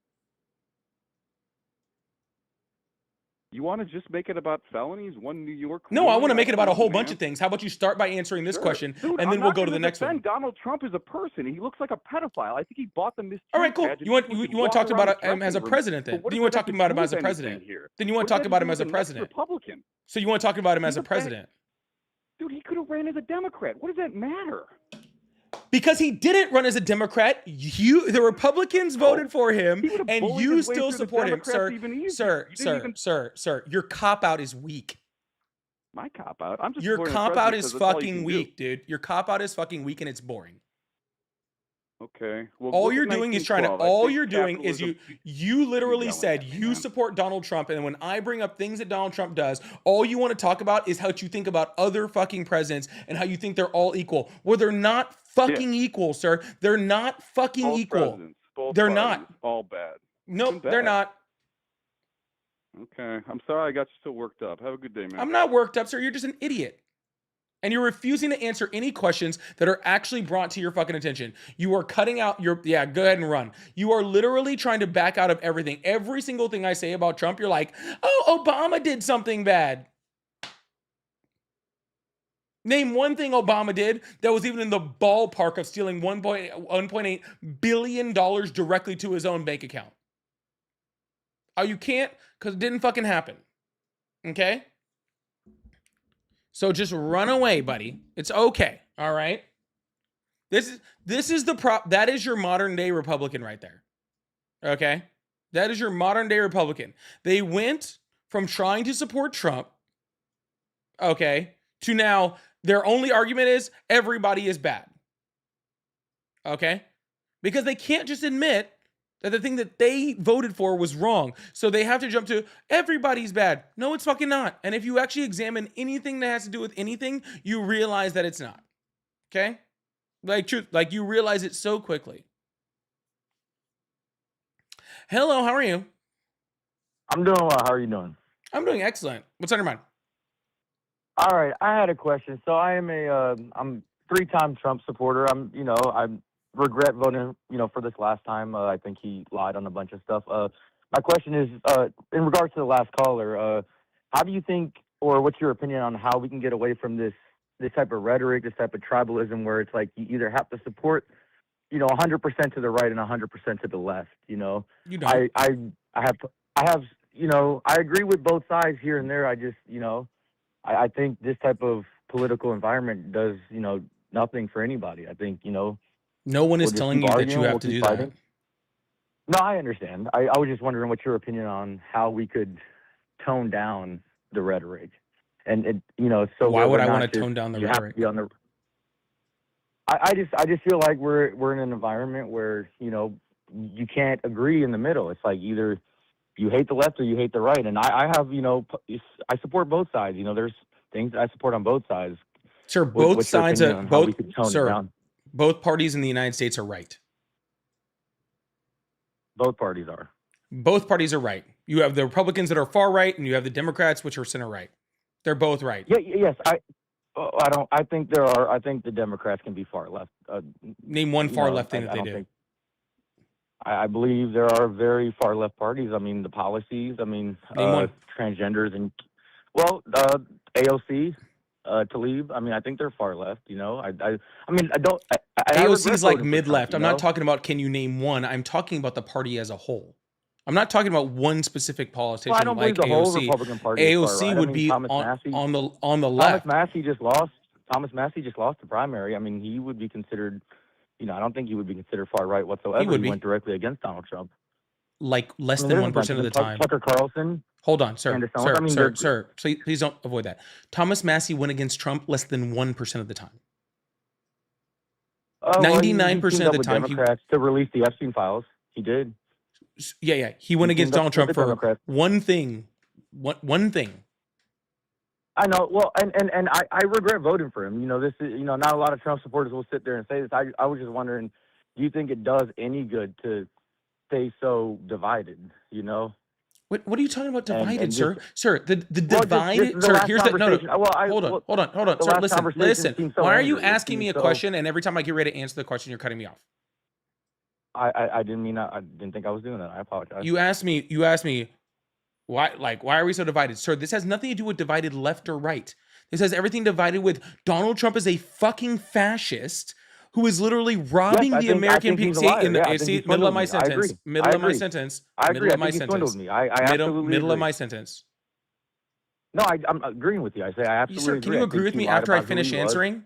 You want to just make it about felonies? One New York. No, I want to ruling? make it about a don't whole know, bunch man. of things. How about you start by answering this Sure. question, Dude, and I'm then we'll not go to gonna the next one. defend Donald Trump as a person. He looks like a pedophile. I think he bought the Miss All right, Teen cool. pageant You want so he could to walk talk around about the him as a dressing room. president then? But what Then you does want to that talk have about to him do as a with president? anything here? Then you want What to talk does that about do him with as a the next president. Republican? So you want to talk about him as He's a a bad- president? Dude, he could have ran as a Democrat. What does that matter? Because he didn't run as a Democrat. The Republicans voted for him, He would've and bullied you his way still through the support him, Democrats sir. even easier. Sir, You didn't sir, even- sir. Your cop out is weak. My cop out. I'm just Your supporting the cop out president is 'cause that's all you fucking can do. weak, dude. Your cop out is fucking weak, and it's boring. Okay. Well, All look you're at doing is trying to. 1912. I All think you're doing is capitalism you literally yelling said at me, you man. support Donald Trump, and then when I bring up things that Donald Trump does, all you want to talk about is how you think about other fucking presidents and how you think they're all equal. Well, they're not Yeah. fucking equal, sir. They're not fucking Both equal. presidents, both They're parties, not. all bad. Nope, Been they're bad. not. Okay. I'm sorry I got you so worked up. Have a good day, man. I'm not worked up, sir. You're just an idiot. And you're refusing to answer any questions that are actually brought to your fucking attention. You are cutting out your, yeah, go ahead and run. You are literally trying to back out of everything. Every single thing I say about Trump, you're like, oh, Obama did something bad. Name one thing Obama did that was even in the ballpark of stealing $1.8 billion directly to his own bank account. Oh, you can't? Because it didn't fucking happen. Okay? So just run away, buddy. It's okay. All right. This is that is your modern day Republican right there. Okay? That is your modern day Republican. They went from trying to support Trump, okay, to now their only argument is everybody is bad. Okay? Because they can't just admit that the thing that they voted for was wrong. So they have to jump to everybody's bad. No, it's fucking not. And if you actually examine anything that has to do with anything, you realize that it's not. Okay? Like you realize it so quickly. Hello, how are you? I'm doing well. How are you doing? I'm doing excellent. What's on your mind? All right, I had a question. So I am I'm 3-time Trump supporter. I regret voting, for this last time. I think he lied on a bunch of stuff. My question is, in regards to the last caller, how do you think, or what's your opinion on how we can get away from this type of rhetoric, this type of tribalism, where it's like you either have to support, 100% to the right and 100% to the left. You don't. I have, I agree with both sides here and there. I just, I think this type of political environment does, nothing for anybody. I think, no one is telling you that you have to do that. No, I understand. I was just wondering what your opinion on how we could tone down the rhetoric. And so why would I want to tone down the rhetoric? I just feel like we're in an environment where, you can't agree in the middle. It's like either you hate the left or you hate the right. And I have, I support both sides. There's things I support on both sides. Sir, both sides of both, sir, both parties in the United States are right. Both parties are. Both parties are right. You have the Republicans that are far right, and you have the Democrats, which are center right. They're both right. Yeah. Yes. I think there are. I think the Democrats can be far left. Name one far left thing that they do. I believe there are very far left parties. I mean, the policies. I mean, transgenders and AOC. Tlaib. I mean, I think they're far left. AOC is like mid left. I'm not talking about can you name one. I'm talking about the party as a whole. I'm not talking about one specific politician I don't like believe the AOC. whole Republican Party AOC would be on the left. Thomas Massey just lost the primary. I mean, he would be considered. I don't think he would be considered far right whatsoever. He went directly against Donald Trump. Like less than 1% of the time. Tucker Carlson. Hold on, sir. Sir, please don't avoid that. Thomas Massey went against Trump less than 1% of the time. 99% of the time, Democrats to release the Epstein files. He did. Yeah. He went against Donald Trump for one thing. One thing. I know. Well, and I regret voting for him. This is, not a lot of Trump supporters will sit there and say this. I was just wondering, do you think it does any good to stay so divided? What are you talking about divided, sir? Sir, the divided, sir, here's the, no. Hold on, sir, listen. Why are you asking me a question and every time I get ready to answer the question, you're cutting me off? I didn't mean that. I didn't think I was doing that. I apologize. You asked me, why are we so divided? Sir, this has nothing to do with divided left or right. This has everything divided with Donald Trump is a fucking fascist who is literally robbing the American people. See, middle of my sentence. Middle of my sentence. Middle of my sentence. Middle of my sentence. No, I'm agreeing with you. I say I absolutely agree. Can you agree with me after I finish answering?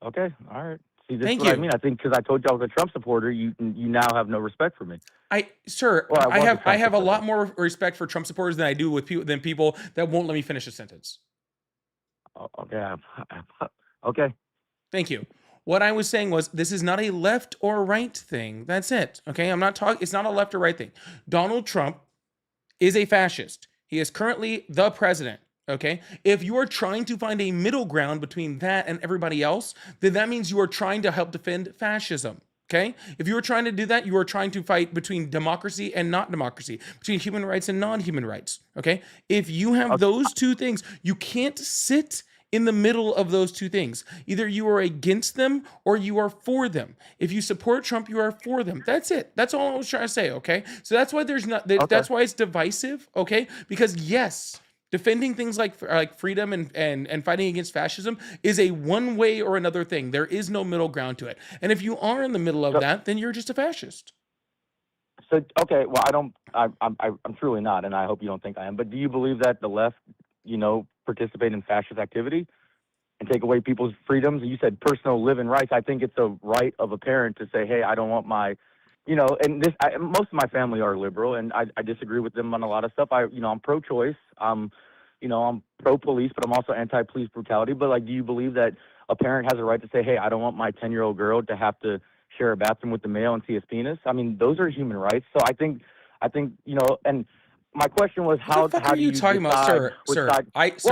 Okay, all right. See, this is what I mean. I think because I told you I was a Trump supporter, you now have no respect for me. I have a lot more respect for Trump supporters than I do with people that won't let me finish a sentence. Okay. Okay. Thank you. What I was saying was this is not a left or right thing. That's it. Okay. I'm not talking, it's not a left or right thing. Donald Trump is a fascist. He is currently the president. Okay. If you are trying to find a middle ground between that and everybody else, then that means you are trying to help defend fascism. Okay. If you are trying to do that, you are trying to fight between democracy and not democracy, between human rights and non-human rights. Okay. If you have those two things, you can't sit in the middle of those two things. Either you are against them or you are for them. If you support Trump, you are for them. That's it. That's all I was trying to say. Okay. So that's why there's not, that's why it's divisive. Okay. Because yes, defending things like freedom and fighting against fascism is a one way or another thing. There is no middle ground to it. And if you are in the middle of that, then you're just a fascist. So, okay, well, I'm truly not, and I hope you don't think I am, but do you believe that the left, participate in fascist activity and take away people's freedoms? You said personal living rights. I think it's a right of a parent to say, hey, I don't want my, and most of my family are liberal, and I disagree with them on a lot of stuff. I'm pro-choice. I'm pro-police, but I'm also anti-police brutality. But, do you believe that a parent has a right to say, hey, I don't want my 10-year-old girl to have to share a bathroom with the male and see his penis? I mean, those are human rights. So I think, and my question was, how What the fuck are do you you talking about, decide sir?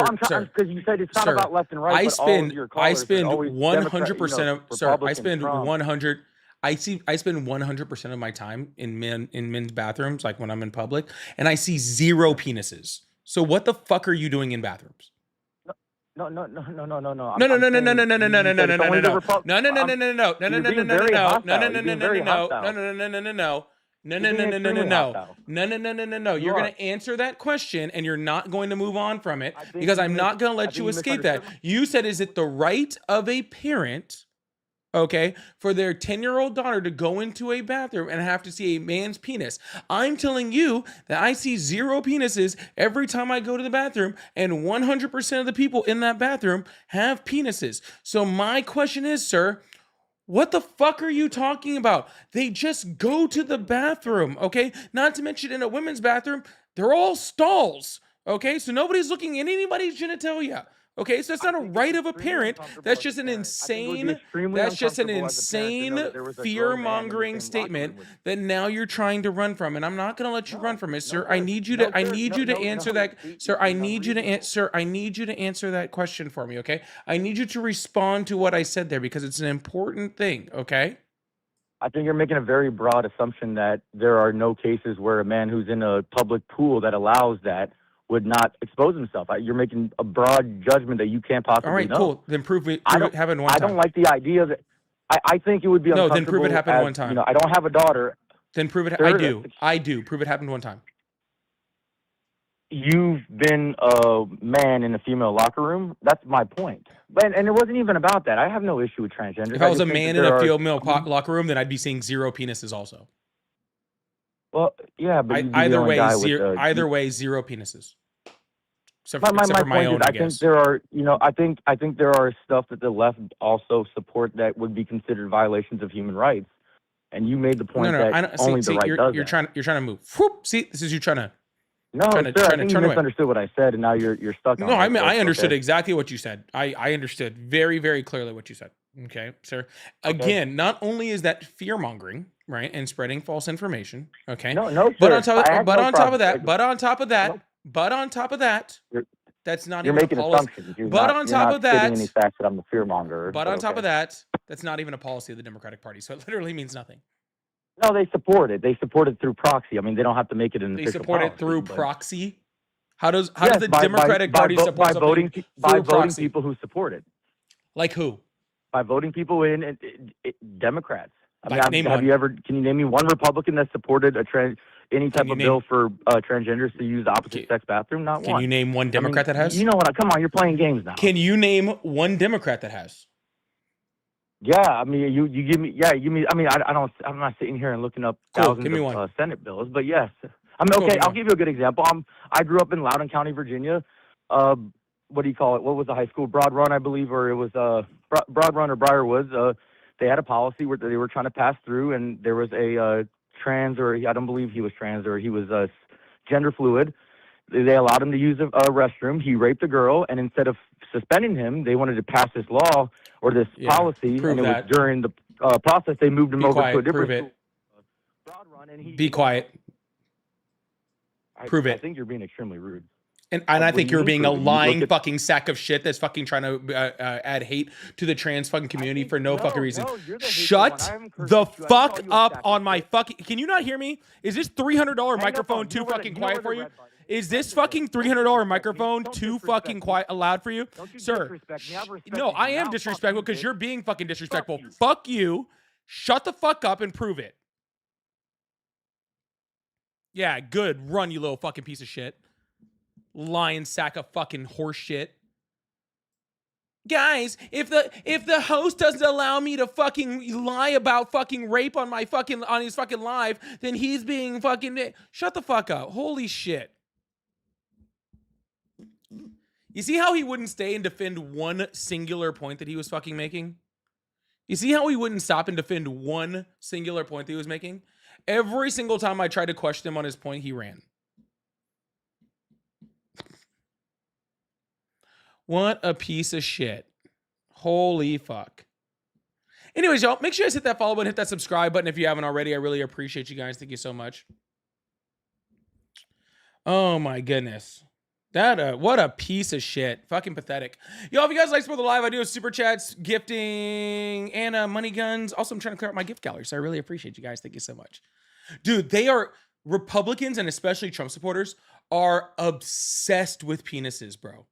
I'm trying, because you said it's not about left and right. I but all of your callers spend are always 100% of sir. I spend Trump. 100. I spend 100% of my time in men's bathrooms, like when I'm in public, and I see zero penises. So what the fuck are you doing in bathrooms? No. No. You're going to answer that question and you're not going to move on from it because I'm not going to let you escape that. You said, is it the right of a parent, okay, for their 10-year-old daughter to go into a bathroom and have to see a man's penis? I'm telling you that I see zero penises every time I go to the bathroom, and 100% of the people in that bathroom have penises. So my question is, sir, what the fuck are you talking about? They just go to the bathroom, okay? Not to mention in a women's bathroom, they're all stalls, okay? So nobody's looking at anybody's genitalia. Okay, so it's not a right of a parent. That's just an insane, fear-mongering statement that now you're trying to run from. And I'm not going to let you run from it, sir. I need you to answer that. Sir, I need you to answer that question for me, okay? I need you to respond to what I said there because it's an important thing, okay? I think you're making a very broad assumption that there are no cases where a man who's in a public pool that allows that would not expose himself. You're making a broad judgment that you can't possibly know. All right, cool. Then prove it happened one time. I don't like the idea that I think it would be uncomfortable. No, then prove it happened one time. I don't have a daughter. Then prove it. Sir, I do. Prove it happened one time. You've been a man in a female locker room. That's my point. And it wasn't even about that. I have no issue with transgender. If I was a man in a female locker room, then I'd be seeing zero penises also. Well, yeah, but either way, zero penises. Except for my own, I think there are, I think there are stuff that the left also support that would be considered violations of human rights. And you made the point that only the right does that. You're trying to move. Whoop, see, this is you trying to. No, sir, I think you misunderstood what I said, and now you're stuck on it. No, I mean, I understood exactly what you said. I understood very, very clearly what you said. Okay, sir. Again, not only is that fear mongering, right, and spreading false information. Okay. No, sir. But on top of that, that's not even making a policy. Assumptions. But on top of that, any facts that I'm the fear monger. But on top of that, that's not even a policy of the Democratic Party. So it literally means nothing. No, they support it. They support it through proxy. I mean, they don't have to make it an official support policy, it through proxy. How does the Democratic Party support voting people who support it? Like who? By voting people in Democrats. Can you name me one Republican that supported any type of bill for transgenders to use the opposite sex bathroom? Not one. Can you name one Democrat that has? You know what? Come on, you're playing games now. Can you name one Democrat that has? Yeah, I mean, you give me. Yeah, you mean. I mean, I'm not sitting here and looking up thousands of Senate bills, but yes. I mean, okay, I'll give you a good example. I grew up in Loudoun County, Virginia. What do you call it? What was the high school? Broad Run, I believe, or it was Broad Run or Briarwoods. They had a policy where they were trying to pass through, and there was a trans, or I don't believe he was trans, or he was gender fluid. They allowed him to use a restroom. He raped a girl, and instead of suspending him. They wanted to pass this law or this policy, prove and it that. was during the process they moved him Be over quiet. to a different Prove it. school. Broad run, and he, Be quiet. Prove I it. think you're being extremely rude. And I What think do you you're mean being a prove it? You look lying at- fucking sack of shit that's fucking trying to add hate to the trans fucking community for no fucking reason. No, you're the hateful Shut one. I haven't cursed the at you. I didn't fuck call you a up sack of on my shit. fucking. Can you not hear me? Is this $300 Hang up microphone on- too you know where fucking the- quiet you know for where you? the red button Is Don't this disrespect fucking me. $300 Don't microphone disrespect me. too Don't fucking disrespect me. loud for you? Don't you Sir. disrespect me. I've respected No, I you. am Now, disrespectful fuck because you, you're bitch. being fucking disrespectful. you. Fuck you. Shut the fuck up and prove it. Yeah, good. Run, you little fucking piece of shit. Lying sack of fucking horse shit. Guys, if the host doesn't allow me to fucking lie about fucking rape on his fucking live, then he's being fucking shut the fuck up. Holy shit. You see how he wouldn't stay and defend one singular point that he was fucking making? You see how he wouldn't stop and defend one singular point that he was making? Every single time I tried to question him on his point, he ran. What a piece of shit. Holy fuck. Anyways, y'all, make sure you guys hit that follow button, hit that subscribe button if you haven't already. I really appreciate you guys. Thank you so much. Oh my goodness. That what a piece of shit. Fucking pathetic. Yo, if you guys like support the live, I do super chats, gifting, and money guns. Also, I'm trying to clear out my gift gallery, so I really appreciate you guys. Thank you so much. Dude, they are Republicans and especially Trump supporters are obsessed with penises, bro.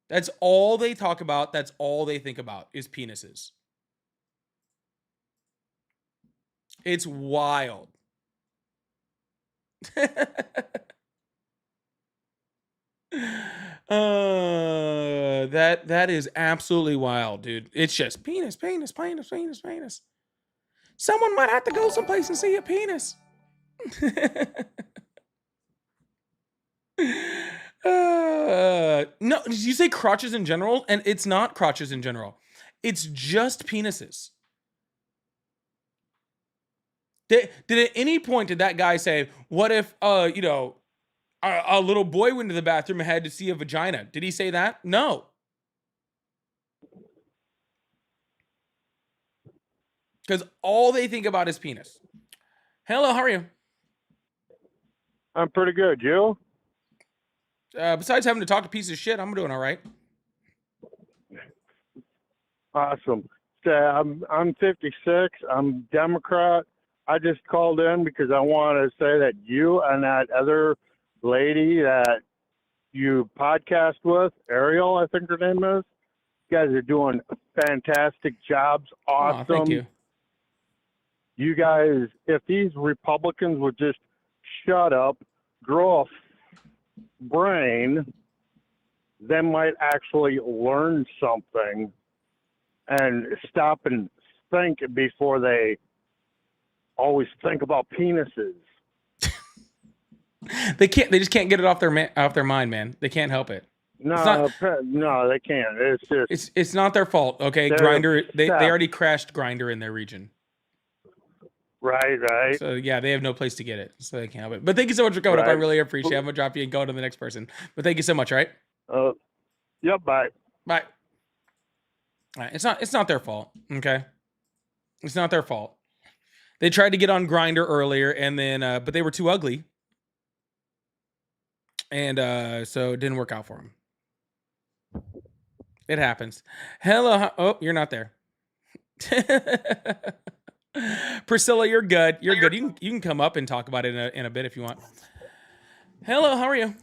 That's all they talk about. That's all they think about is penises. It's wild. That is absolutely wild, dude. It's just penis. Someone might have to go someplace and see a penis. No, did you say crotches in general? And it's not crotches in general. It's just penises. Did at any point did that guy say, what if, a little boy went to the bathroom and had to see a vagina? Did he say that? No. Because all they think about is penis. Hello, how are you? I'm pretty good. You? Besides having to talk to pieces of shit, I'm doing all right. Awesome. So I'm 56. I'm Democrat. I just called in because I want to say that you and that other lady that you podcast with, Ariel, I think her name is, you guys are doing fantastic jobs. Awesome. Oh, thank you. You guys, if these Republicans would just shut up, grow a brain, they might actually learn something and stop and think before they always think about penises. They just can't get it off their mind, man. They can't help it. No, no, they can't. It's just it's not their fault. Okay, Grinder. They already crashed Grinder in their region. Right. So yeah, they have no place to get it, so they can't help it. But thank you so much for coming up. I really appreciate it. I'm gonna drop you and go to the next person. But thank you so much. All right. Yep. Bye. Bye. All right. It's not their fault. Okay. It's not their fault. They tried to get on Grinder earlier, and then but they were too ugly, and so it didn't work out for them. It happens. Hello. Oh, you're not there. Priscilla, you're good. You're good. You can come up and talk about it in a bit if you want. Hello, how are you?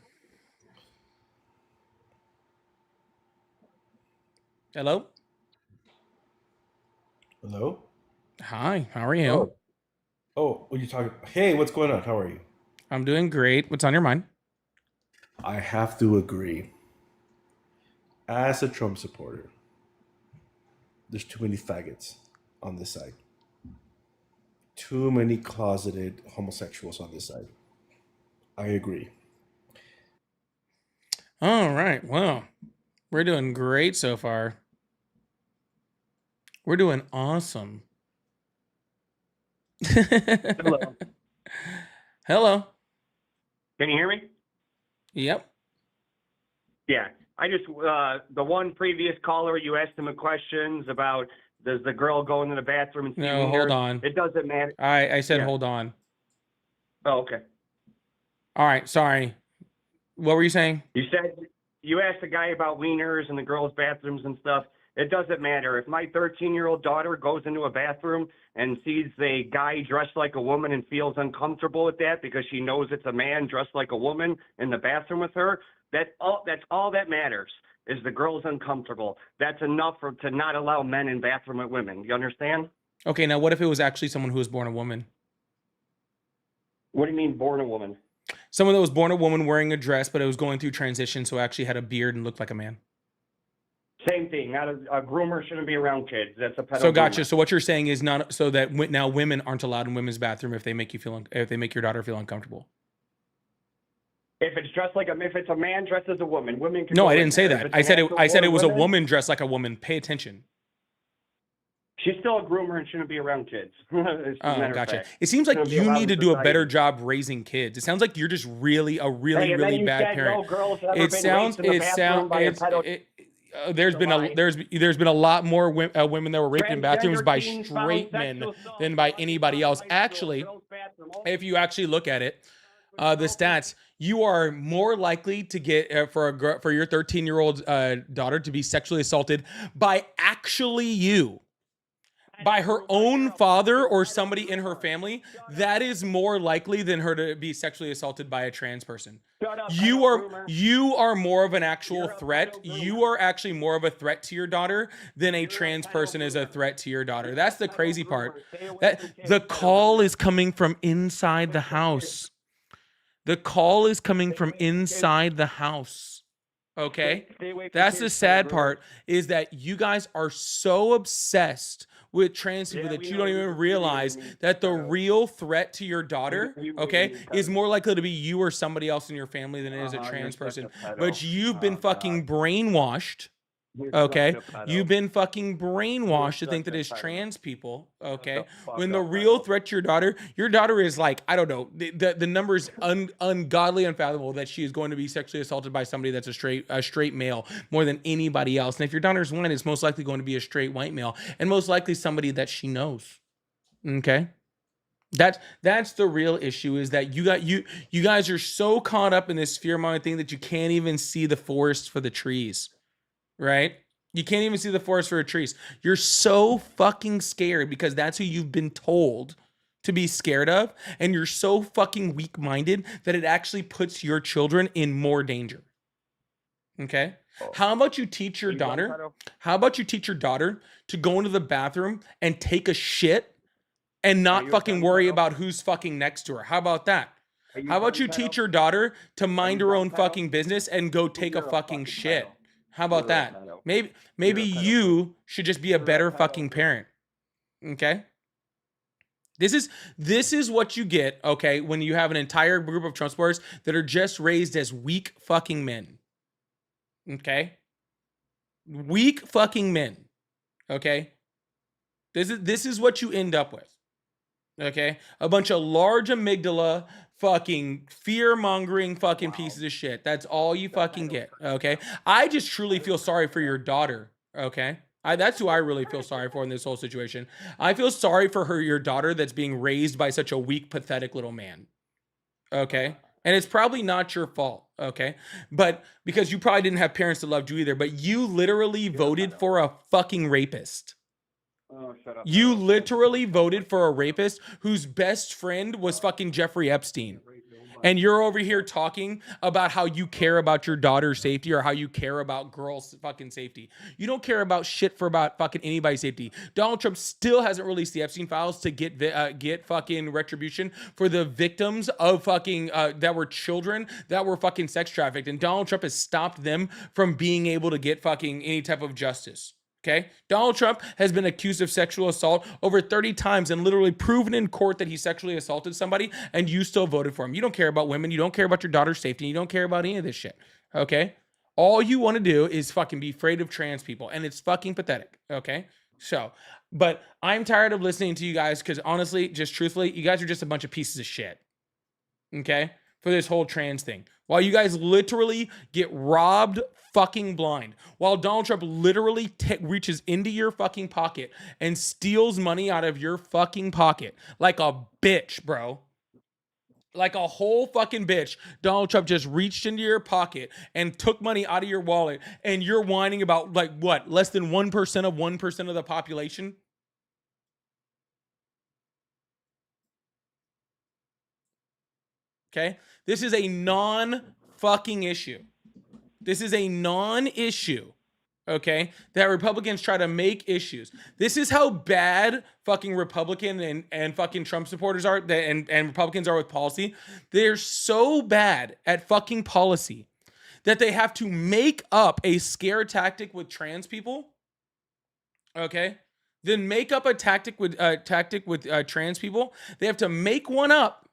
Hello? Hello? Hi, how are you? Oh, what are you talking? Hey, what's going on? How are you? I'm doing great. What's on your mind? I have to agree. As a Trump supporter, there's too many faggots on this side. Too many closeted homosexuals on this side. I agree. All right. Well, we're doing great so far. We're doing awesome. Hello. Hello. Can you hear me? Yep. Yeah. The one previous caller, you asked him a questions about does the girl go into the bathroom and see No, wieners? hold on. It doesn't matter. I said Yeah. hold on. Oh, okay. All right, sorry. What were you saying? You asked a guy about wieners and the girls' bathrooms and stuff. It doesn't matter. If my 13-year-old daughter goes into a bathroom and sees a guy dressed like a woman and feels uncomfortable with that because she knows it's a man dressed like a woman in the bathroom with her, that's all that matters is the girl's uncomfortable. That's enough to not allow men in bathroom with women. You understand? Okay, now what if it was actually someone who was born a woman? What do you mean born a woman? Someone that was born a woman wearing a dress, but it was going through transition, so actually had a beard and looked like a man. Same thing. Not a groomer shouldn't be around kids. That's a pedo. So gotcha. groomer. So what you're saying is not so that now women aren't allowed in women's bathroom if they make if they make your daughter feel uncomfortable. If it's dressed like if it's a man dressed as a woman, women can. No, go I in didn't say there. that. If I it's said a it. I said it was a woman, woman dressed like a woman. Pay attention. She's still a groomer and shouldn't be around kids. Oh, gotcha. It seems like Shouldn't be you allowed need in to do a society. better job raising kids. It sounds like you're just really Hey, and then you bad said parent. no girls ever It been sounds. raped in the It bathroom sounds. by a pedo. There's been a lot more women that were raped in bathrooms Transgender by teens straight found men sexual assault than by in anybody else. high school Actually, girls' bathroom. if you actually look at it, the stats, you are more likely to get for your 13-year-old daughter to be sexually assaulted by by her own father or somebody in her family. That is more likely than her to be sexually assaulted by a trans person. You are more of an actual threat. You are actually more of a threat to your daughter than a trans person is a threat to your daughter. That's the crazy part. That the call is coming from inside the house. The call is coming from inside the house. Okay? That's the sad part, is that you guys are so obsessed with trans people that you don't even realize that the real threat to your daughter, okay, is more likely to be you or somebody else in your family than it is a trans person. But you've been fucking brainwashed. Okay, you've been fucking brainwashed to think that it's trans people. Okay, when the real threat to your daughter is like, I don't know, the number is ungodly, unfathomable that she is going to be sexually assaulted by somebody that's a straight male more than anybody else. And if your daughter's one, it's most likely going to be a straight white male, and most likely somebody that she knows. Okay. That's the real issue, is that you guys are so caught up in this fear-mongering thing that you can't even see the forest for the trees. Right? You can't even see the forest for the trees. You're so fucking scared because that's who you've been told to be scared of. And you're so fucking weak-minded that it actually puts your children in more danger. Okay? How about you teach your daughter? How about you teach your daughter to go into the bathroom and take a shit and not fucking worry about who's fucking next to her? How about that? How about you teach your daughter to mind her own fucking business and go take a fucking shit? How about that? Maybe you should just be a better fucking parent. Okay? This is what you get, okay, when you have an entire group of Trump supporters that are just raised as weak fucking men. Okay? Weak fucking men. Okay? This is what you end up with. Okay? A bunch of large amygdala, fucking fear-mongering fucking pieces of shit. That's all you fucking get. Okay? I just truly feel sorry for your daughter. Okay? That's who I really feel sorry for in this whole situation. I feel sorry for your daughter that's being raised by such a weak, pathetic little man. Okay? And it's probably not your fault. Okay? But because you probably didn't have parents that loved you either, but you literally voted for a fucking rapist. Oh, shut up. You literally voted for a rapist whose best friend was fucking Jeffrey Epstein. And you're over here talking about how you care about your daughter's safety or how you care about girls' fucking safety. You don't care about shit for about fucking anybody's safety. Donald Trump still hasn't released the Epstein files to get fucking retribution for the victims of fucking that were children that were fucking sex trafficked. And Donald Trump has stopped them from being able to get fucking any type of justice. Okay? Donald Trump has been accused of sexual assault over 30 times and literally proven in court that he sexually assaulted somebody, and you still voted for him. You don't care about women. You don't care about your daughter's safety. You don't care about any of this shit. Okay? All you want to do is fucking be afraid of trans people, and it's fucking pathetic. Okay? So, but I'm tired of listening to you guys because honestly, just truthfully, you guys are just a bunch of pieces of shit. Okay? for this whole trans thing. While you guys literally get robbed fucking blind. While Donald Trump literally reaches into your fucking pocket and steals money out of your fucking pocket like a bitch, bro. Like a whole fucking bitch. Donald Trump just reached into your pocket and took money out of your wallet, and you're whining about like what? Less than 1% of 1% of the population? Okay? This is a non-fucking issue. This is a non-issue, okay, that Republicans try to make issues. This is how bad fucking Republican and fucking Trump supporters are, and Republicans are with policy. They're so bad at fucking policy that they have to make up a scare tactic with trans people, okay? Then make up a tactic with trans people. They have to make one up,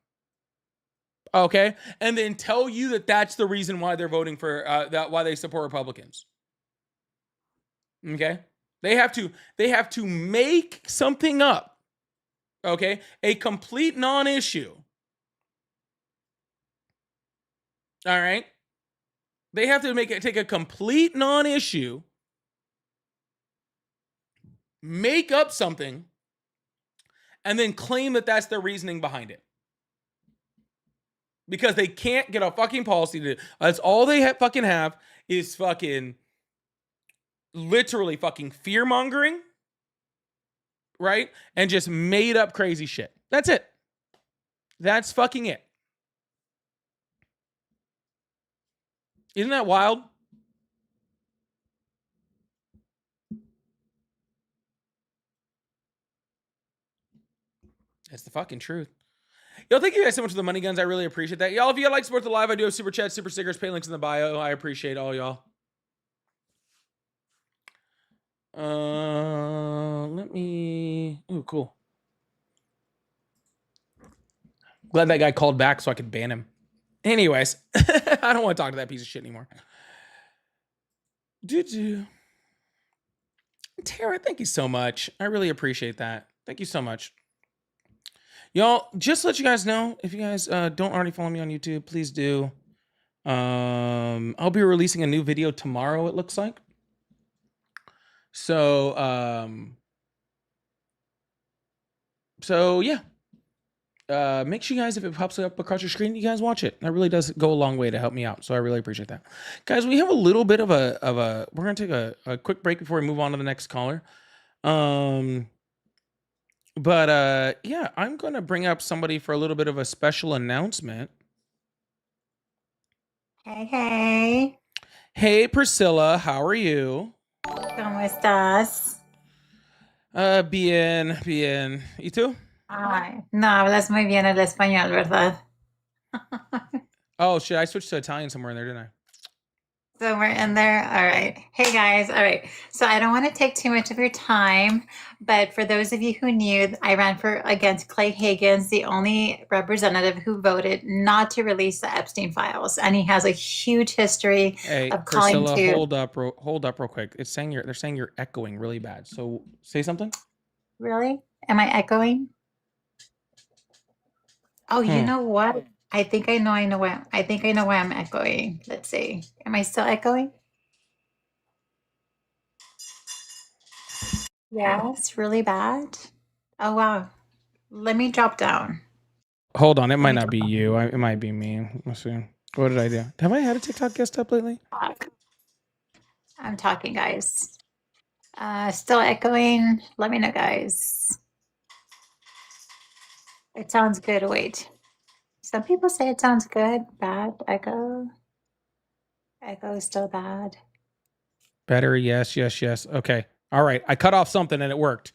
okay, and then tell you that that's the reason why they're voting for why they support Republicans. Okay, they have to make something up. Okay, a complete non-issue. All right, they have to take a complete non-issue, make up something, and then claim that that's their reasoning behind it. Because they can't get a fucking policy to. That's all they fucking have is fucking literally fucking fear mongering, right? And just made up crazy shit. That's it. That's fucking it. Isn't that wild? That's the fucking truth. Yo, thank you guys so much for the money guns. I really appreciate that. Y'all, if you like support the live, I do have super chats, super stickers, pay links in the bio. I appreciate all y'all. Let me. Oh, cool. Glad that guy called back so I could ban him. Anyways, I don't want to talk to that piece of shit anymore. Tara, thank you so much. I really appreciate that. Thank you so much. Y'all, just to let you guys know, if you guys don't already follow me on YouTube, please do. I'll be releasing a new video tomorrow, it looks like. So yeah. Make sure you guys, if it pops up across your screen, you guys watch it. That really does go a long way to help me out. So I really appreciate that. Guys, we have a little bit of a we're gonna take a quick break before we move on to the next caller. But yeah, I'm gonna bring up somebody for a little bit of a special announcement. Hey. Hey Priscilla, how are you? ¿Cómo estás? Bien. ¿Y tú? Ay, no hablas muy bien el español, ¿verdad? Oh shit, I switched to Italian somewhere in there, didn't I? So we're in there. All right. Hey guys. All right. So I don't want to take too much of your time, but for those of you who knew, I ran against Clay Higgins, the only representative who voted not to release the Epstein files, and he has a huge history of calling Priscilla, to. hold up real quick. They're saying you're echoing really bad. So say something. Really? Am I echoing? Oh, you know what? I think I know why. I think I know why I'm echoing. Let's see. Am I still echoing? Yeah, it's really bad. Oh wow. Let me drop down. Hold on, it might not be you. It might be me. Let's see. What did I do? Have I had a TikTok guest up lately? I'm talking, guys. Still echoing. Let me know, guys. It sounds good. Wait. Some people say it sounds good. Bad. Echo. Echo is still bad. Better. Yes. Okay. All right. I cut off something and it worked.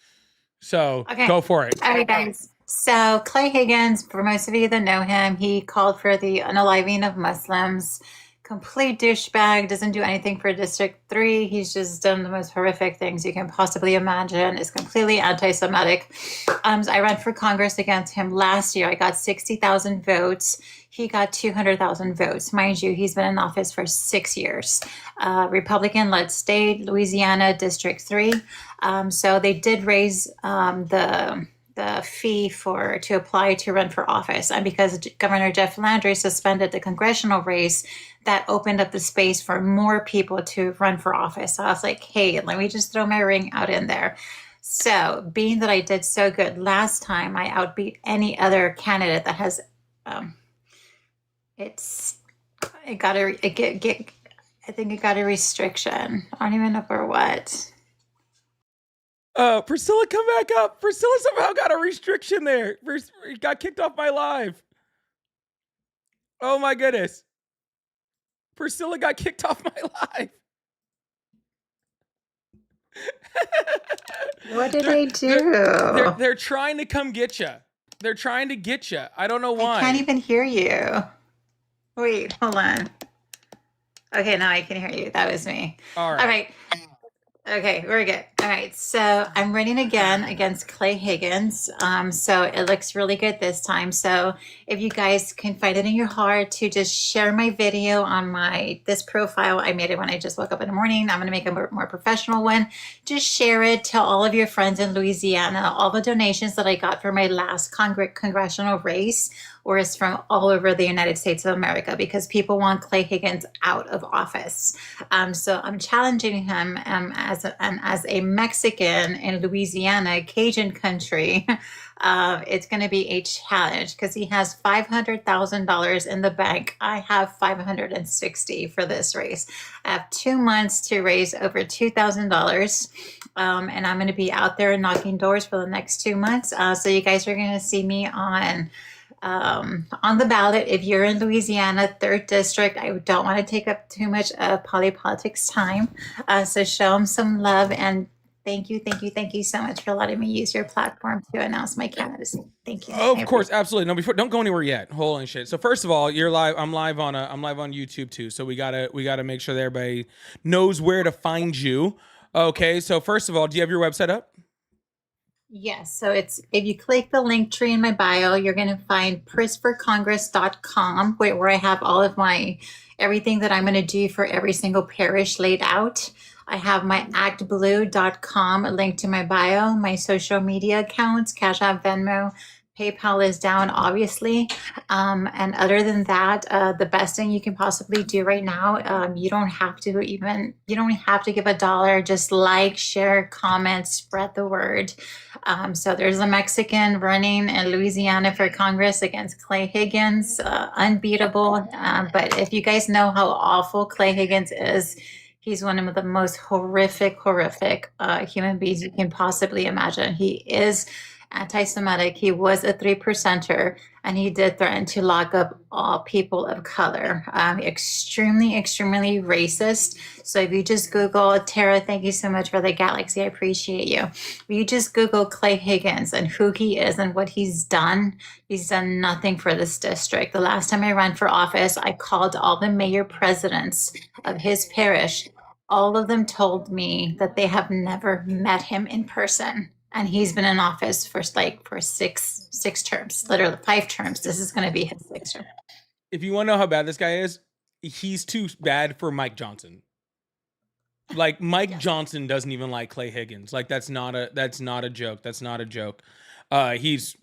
So go for it. All right, guys. So Clay Higgins, for most of you that know him, he called for the unaliving of Muslims. Complete douchebag, doesn't do anything for District 3. He's just done the most horrific things you can possibly imagine. Is completely anti-Semitic. I ran for Congress against him last year. I got 60,000 votes. He got 200,000 votes. Mind you, he's been in office for 6 years. Republican-led state, Louisiana, District 3. So they did raise the the fee to apply to run for office. And because Governor Jeff Landry suspended the congressional race, that opened up the space for more people to run for office. So I was like, hey, let me just throw my ring out in there. So being that I did so good last time, I outbeat any other candidate that has, I think it got a restriction. I don't even know for what. Priscilla, come back up. Priscilla somehow got a restriction there. Got kicked off my live. Oh my goodness. Priscilla got kicked off my live. What did they do? They're trying to come get you. They're trying to get you. I don't know why. I can't even hear you. Wait, hold on. Okay, now I can hear you. That was me. All right. All right. Okay, we're good. All right, so I'm running again against Clay Higgins. So it looks really good this time. So if you guys can find it in your heart to just share my video on this profile, I made it when I just woke up in the morning. I'm gonna make a more professional one. Just share it, tell all of your friends in Louisiana. All the donations that I got for my last congressional race was from all over the United States of America because people want Clay Higgins out of office. So I'm challenging him as a Mexican in Louisiana, Cajun country. It's going to be a challenge because he has $500,000 in the bank. I have $560 for this race. I have 2 months to raise over $2,000. And I'm going to be out there knocking doors for the next 2 months. So you guys are going to see me on the ballot. If you're in Louisiana, 3rd District, I don't want to take up too much of politics time. So show them some love and thank you so much for letting me use your platform to announce my candidacy. Thank you. Of course, absolutely. No, don't go anywhere yet. Holy shit. So first of all, you're live. I'm live on YouTube too. So we gotta make sure that everybody knows where to find you. Okay. So first of all, do you have your website up? Yes, so if you click the link tree in my bio, you're going to find prisforcongress.com where I have all of everything that I'm going to do for every single parish laid out. I have my actblue.com link to my bio, my social media accounts, Cash App, Venmo, PayPal is down, obviously. And other than that, the best thing you can possibly do right now, you don't have to give $1. Just like, share, comment, spread the word. So there's a Mexican running in Louisiana for Congress against Clay Higgins, unbeatable. But if you guys know how awful Clay Higgins is, he's one of the most horrific human beings you can possibly imagine. He is anti-Semitic. He was a 3%er, and he did threaten to lock up all people of color. Extremely racist. So if you just Google, Tara, thank you so much for the galaxy. I appreciate you. If you just Google Clay Higgins and who he is and what he's done nothing for this district. The last time I ran for office, I called all the mayor presidents of his parish. All of them told me that they have never met him in person. And he's been in office for six terms, literally 5 terms. This is going to be his 6th term. If you want to know how bad this guy is, he's too bad for Mike Johnson. Like Mike Johnson doesn't even like Clay Higgins. Like that's not a joke. That's not a joke. He's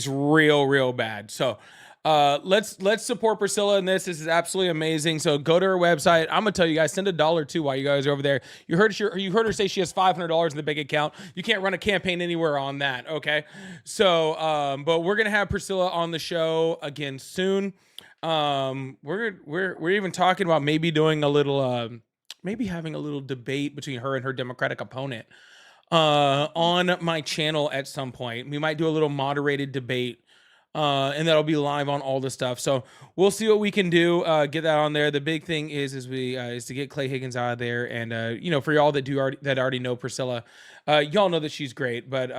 real bad. So let's support Priscilla in this. This is absolutely amazing. So go to her website. I'm gonna tell you guys, send $1 too while you guys are over there. You heard her say she has $500 in the bank account. You can't run a campaign anywhere on that. Okay. So but we're gonna have Priscilla on the show again soon. We're even talking about maybe doing a little maybe having a little debate between her and her Democratic opponent on my channel at some point. We might do a little moderated debate. And that'll be live on all the stuff. So we'll see what we can do. Get that on there. The big thing is to get Clay Higgins out of there. And for y'all that already know Priscilla, y'all know that she's great. But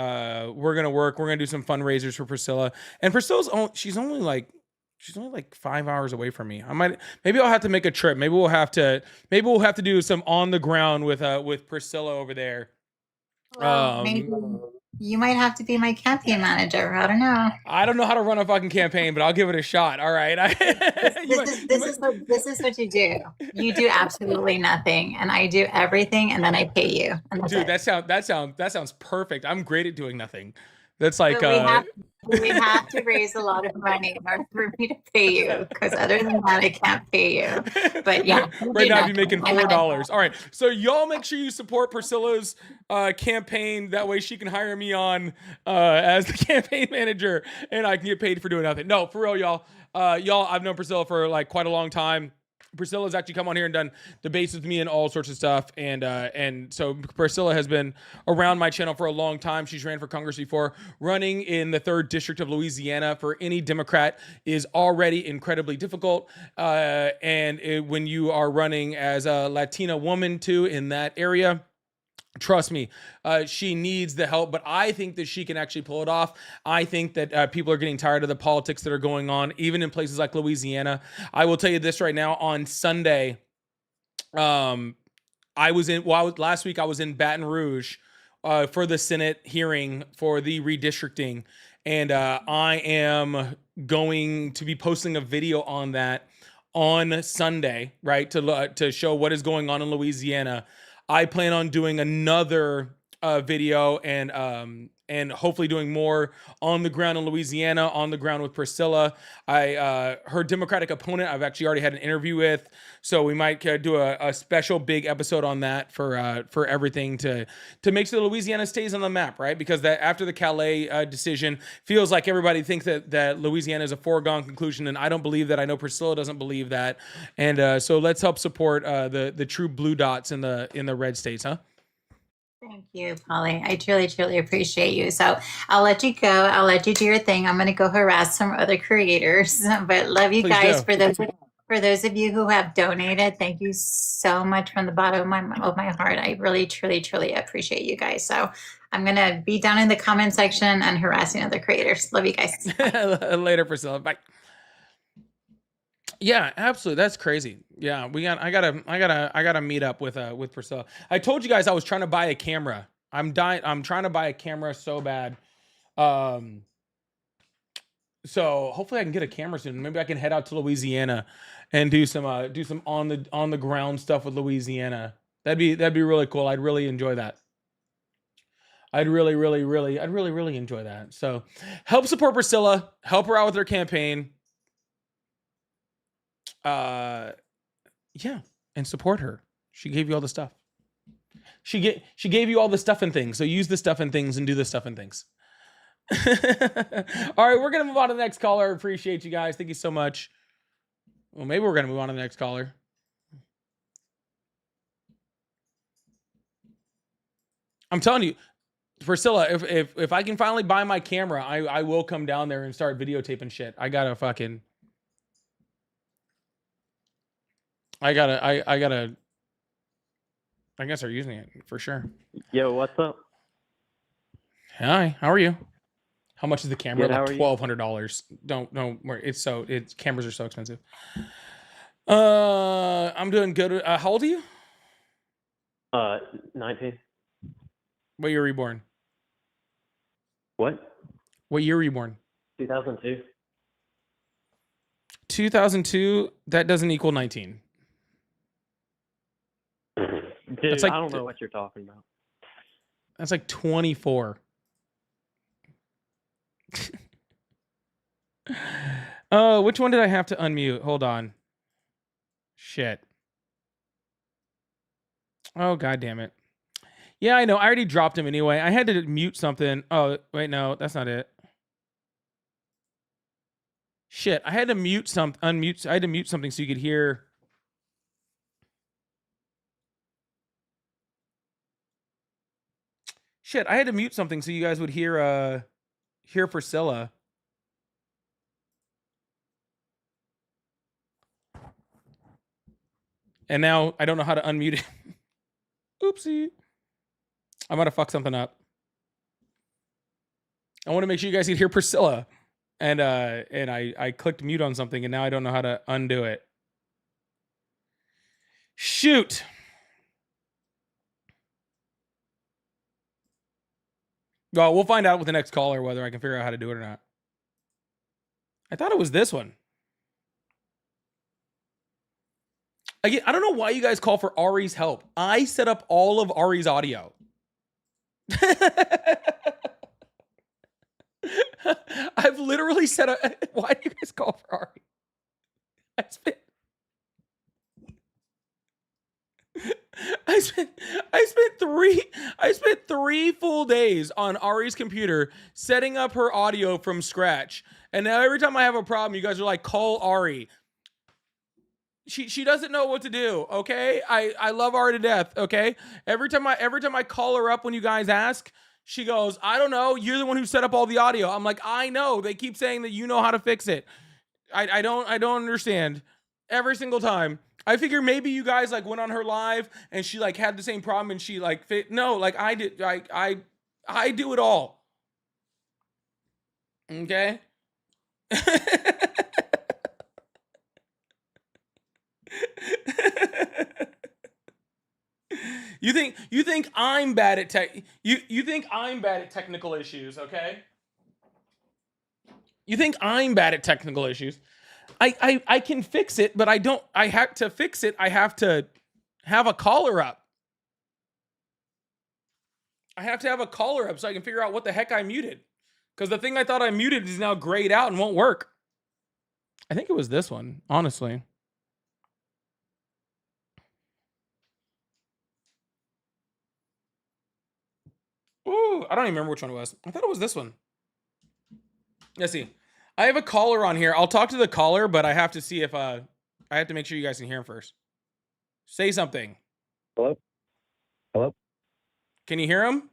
we're gonna work. We're gonna do some fundraisers for Priscilla. And Priscilla's she's only like 5 hours away from me. Maybe I'll have to make a trip. Maybe we'll have to do some on the ground with Priscilla over there. Well, You might have to be my campaign manager. I don't know. I don't know how to run a fucking campaign, but I'll give it a shot. All right. This is what you do. You do absolutely nothing, and I do everything, and then I pay you. And that's Dude, it. that sounds perfect. I'm great at doing nothing. That's like But we have to raise a lot of money in order for me to pay you, because other than that, I can't pay you. But yeah, right now I'd be making $4. All right, so y'all make sure you support Priscilla's campaign. That way she can hire me on as the campaign manager, and I can get paid for doing nothing. No, for real, y'all. I've known Priscilla for like quite a long time. Priscilla's actually come on here and done debates with me and all sorts of stuff. And so Priscilla has been around my channel for a long time. She's ran for Congress before. Running in the 3rd District of Louisiana for any Democrat is already incredibly difficult. When you are running as a Latina woman too in that area, trust me, she needs the help, but I think that she can actually pull it off. I think that people are getting tired of the politics that are going on, even in places like Louisiana. I will tell you this right now. On Sunday, last week I was in Baton Rouge for the Senate hearing for the redistricting, and I am going to be posting a video on that on Sunday, right, to show what is going on in Louisiana. I plan on doing another video and hopefully doing more on the ground in Louisiana, on the ground with Priscilla. Her Democratic opponent, I've actually already had an interview with, so we might do a special big episode on that for everything to make sure that Louisiana stays on the map, right? Because that after the Calais decision, feels like everybody thinks that Louisiana is a foregone conclusion, and I don't believe that. I know Priscilla doesn't believe that, and so let's help support the true blue dots in the red states, huh? Thank you, Polly. I truly, truly appreciate you. So I'll let you go. I'll let you do your thing. I'm going to go harass some other creators, but love you Please guys. do. For those of you who have donated, thank you so much from the bottom of my heart. I really, truly, truly appreciate you guys. So I'm going to be down in the comment section and harassing other creators. Love you guys. Later, Priscilla. Bye. Yeah, absolutely. That's crazy. Yeah, I gotta meet up with Priscilla. I told you guys I was trying to buy a camera. I'm trying to buy a camera so bad. So hopefully I can get a camera soon. Maybe I can head out to Louisiana and do some on the ground stuff with Louisiana. That'd be really cool. I'd really enjoy that. I'd really enjoy that. So help support Priscilla. Help her out with her campaign. Yeah, and support her. She gave you all the stuff. She gave you all the stuff and things. So use the stuff and things and do the stuff and things. All right, we're gonna move on to the next caller. Appreciate you guys. Thank you so much. Well, maybe we're gonna move on to the next caller. I'm telling you, Priscilla, if I can finally buy my camera, I will come down there and start videotaping shit. I guess they're using it for sure. Yo, what's up? Hi, how are you? How much is the camera? Good, how Like are you? $1,200. Don't cameras are so expensive. I'm doing good. How old are you? 19. What year were you born? What? What year were you born? 2002. 2002. That doesn't equal 19. Dude, That's like, I don't know what you're talking about. That's like 24. Oh, which one did I have to unmute? Hold on. Shit. Oh, god damn it. Yeah, I know. I already dropped him anyway. I had to mute something. Oh, wait, no, that's not it. Shit, I had to unmute. I had to mute something so you could hear. Shit, I had to mute something so you guys would hear Priscilla. And now I don't know how to unmute it. Oopsie. I'm gonna fuck something up. I want to make sure you guys can hear Priscilla. And I clicked mute on something and now I don't know how to undo it. Shoot. Well, we'll find out with the next caller whether I can figure out how to do it or not. I thought it was this one. Again, I don't know why you guys call for Ari's help. I set up all of Ari's audio. I've literally set up. Why do you guys call for Ari? I spent 3 full days on Ari's computer setting up her audio from scratch. And now every time I have a problem, you guys are like, call Ari. She doesn't know what to do, okay? I love Ari to death, okay? Every time I call her up when you guys ask, she goes, I don't know, you're the one who set up all the audio. I'm like, I know. They keep saying that you know how to fix it. I don't understand. Every single time. I figure maybe you guys like went on her live and she like had the same problem and she like no, like I did. I do it all. Okay? You think I'm bad at you think I'm bad at technical issues, okay? You think I'm bad at technical issues. I can fix it, but I have to fix it. I have to have a caller up. I have to have a caller up so I can figure out what the heck I muted. Because the thing I thought I muted is now grayed out and won't work. I think it was this one, honestly. Ooh, I don't even remember which one it was. I thought it was this one. Let's see. I have a caller on here. I'll talk to the caller, but I have to see if I have to make sure you guys can hear him first. Say something. Hello? Hello? Can you hear him?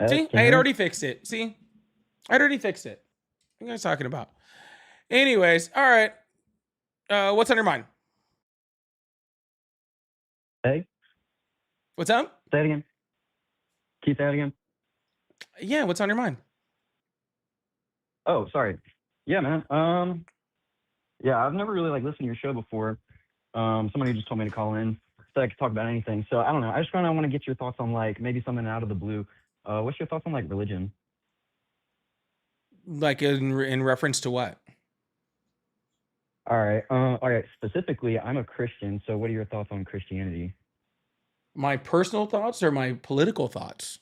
See, I had already fixed it. See, I'd already fixed it. What are you guys talking about? Anyways, all right. What's on your mind? Hey? What's up? Say it again. Can you say it again? Yeah, what's on your mind? Oh, sorry. Yeah, man. Yeah, I've never really like listened to your show before. Somebody just told me to call in so I could talk about anything. So I don't know. I just kind of want to get your thoughts on like maybe something out of the blue. What's your thoughts on like religion? Like in reference to what? All right. Specifically, I'm a Christian. So what are your thoughts on Christianity? My personal thoughts or my political thoughts?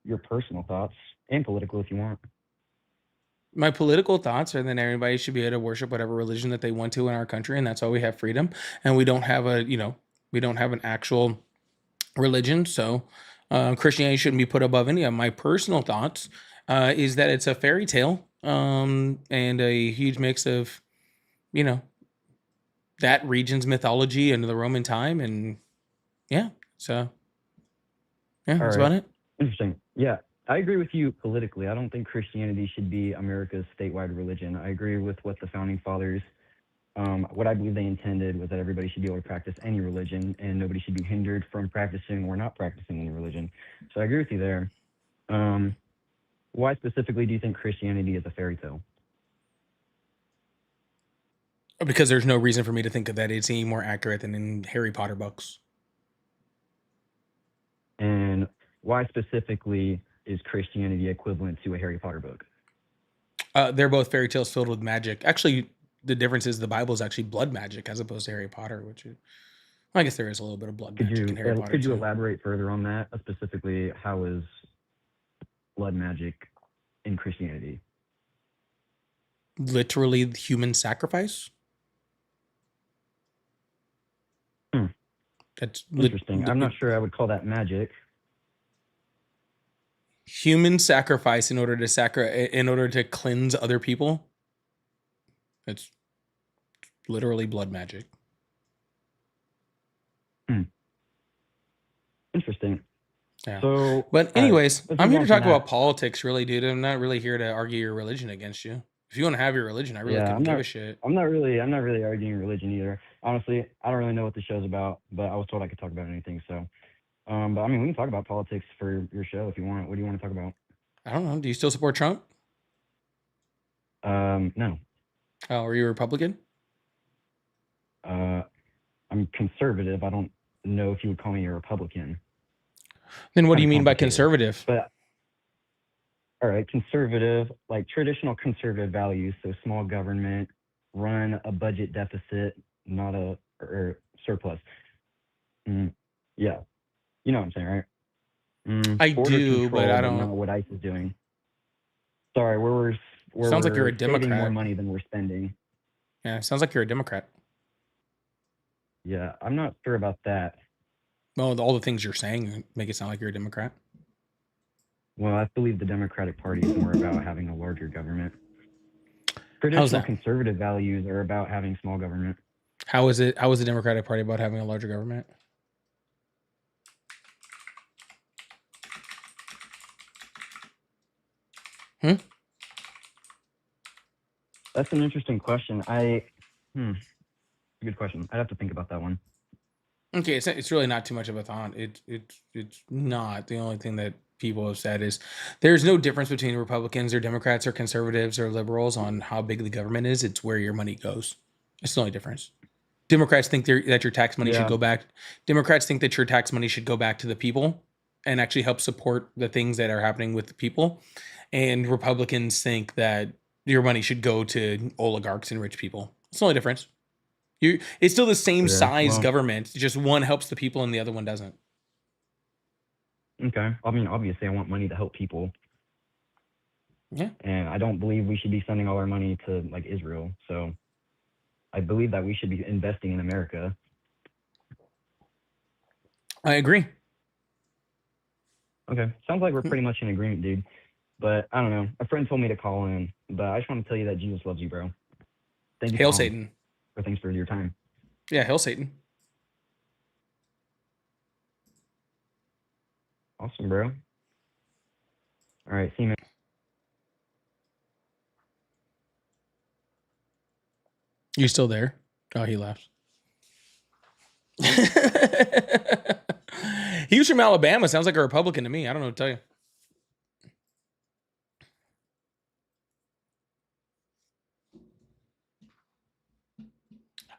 Your personal thoughts and political if you want. My political thoughts are that everybody should be able to worship whatever religion that they want to in our country, and that's why we have freedom. And we don't have we don't have an actual religion, so Christianity shouldn't be put above any of my personal thoughts. Is that it's a fairy tale and a huge mix of, that region's mythology and the Roman time, and so that's about it. Interesting. Yeah, I agree with you politically. I don't think Christianity should be America's statewide religion. I agree with what the founding fathers, what I believe they intended was that everybody should be able to practice any religion and nobody should be hindered from practicing or not practicing any religion. So I agree with you there. Why specifically do you think Christianity is a fairy tale? Because there's no reason for me to think that it's any more accurate than in Harry Potter books. And why specifically is Christianity equivalent to a Harry Potter book? They're both fairy tales filled with magic. Actually, the difference is the Bible is actually blood magic as opposed to Harry Potter, which I guess there is a little bit of blood magic in Harry Potter. Could you elaborate further on that? Specifically, how is blood magic in Christianity? Literally human sacrifice. That's interesting. I'm not sure I would call that magic. Human sacrifice in order to cleanse other people. It's literally blood magic. Interesting. Yeah. So, but anyways, I'm here to talk about politics, really, dude. I'm not really here to argue your religion against you. If you want to have your religion, I really couldn't give a shit. I'm not really arguing religion either. Honestly, I don't really know what the show's about, but I was told I could talk about anything. So, but I mean, we can talk about politics for your show if you want. What do you want to talk about? I don't know. Do you still support Trump? No. Oh, are you a Republican? I'm conservative. I don't know if you would call me a Republican. Then what do you Kinda mean by complicated. conservative? But all right, conservative, like traditional conservative values, so small government, run a budget deficit, not a or surplus. Yeah, you know what I'm saying, right? I Border do, but control, I but don't. not what ICE is doing. Sorry, where Sounds like you're a we're saving more Democrat. money than we're spending. Yeah, sounds like you're a Democrat. Yeah, I'm not sure about that. Well, all the things you're saying make it sound like you're a Democrat. Well, I believe the Democratic Party is more about having a larger government. How's Traditional that? conservative values are about having small government. How is it? How is the Democratic Party about having a larger government? That's an interesting question. Good question. I'd have to think about that one. Okay, it's really not too much of a thought. It's not. The only thing that people have said is there's no difference between Republicans or Democrats or conservatives or liberals on how big the government is. It's where your money goes. It's the only difference. Democrats think that your tax money should Yeah. go back. Democrats think that your tax money should go back to the people and actually help support the things that are happening with the people. And Republicans think that your money should go to oligarchs and rich people. It's the only difference. It's still the same Yeah, size well, government. Just one helps the people and the other one doesn't. okay. I mean, obviously, I want money to help people. Yeah. And I don't believe we should be sending all our money to like Israel. So I believe that we should be investing in America. I agree. Okay. Sounds like we're pretty much in agreement, dude. But I don't know. A friend told me to call in, but I just want to tell you that Jesus loves you, bro. Thank you. Hail for calling. Satan. Or thanks for your time. Yeah, hail Satan. Awesome, bro. All right. See you, man. You still there? Oh, he left. He was from Alabama. Sounds like a Republican to me. I don't know what to tell you.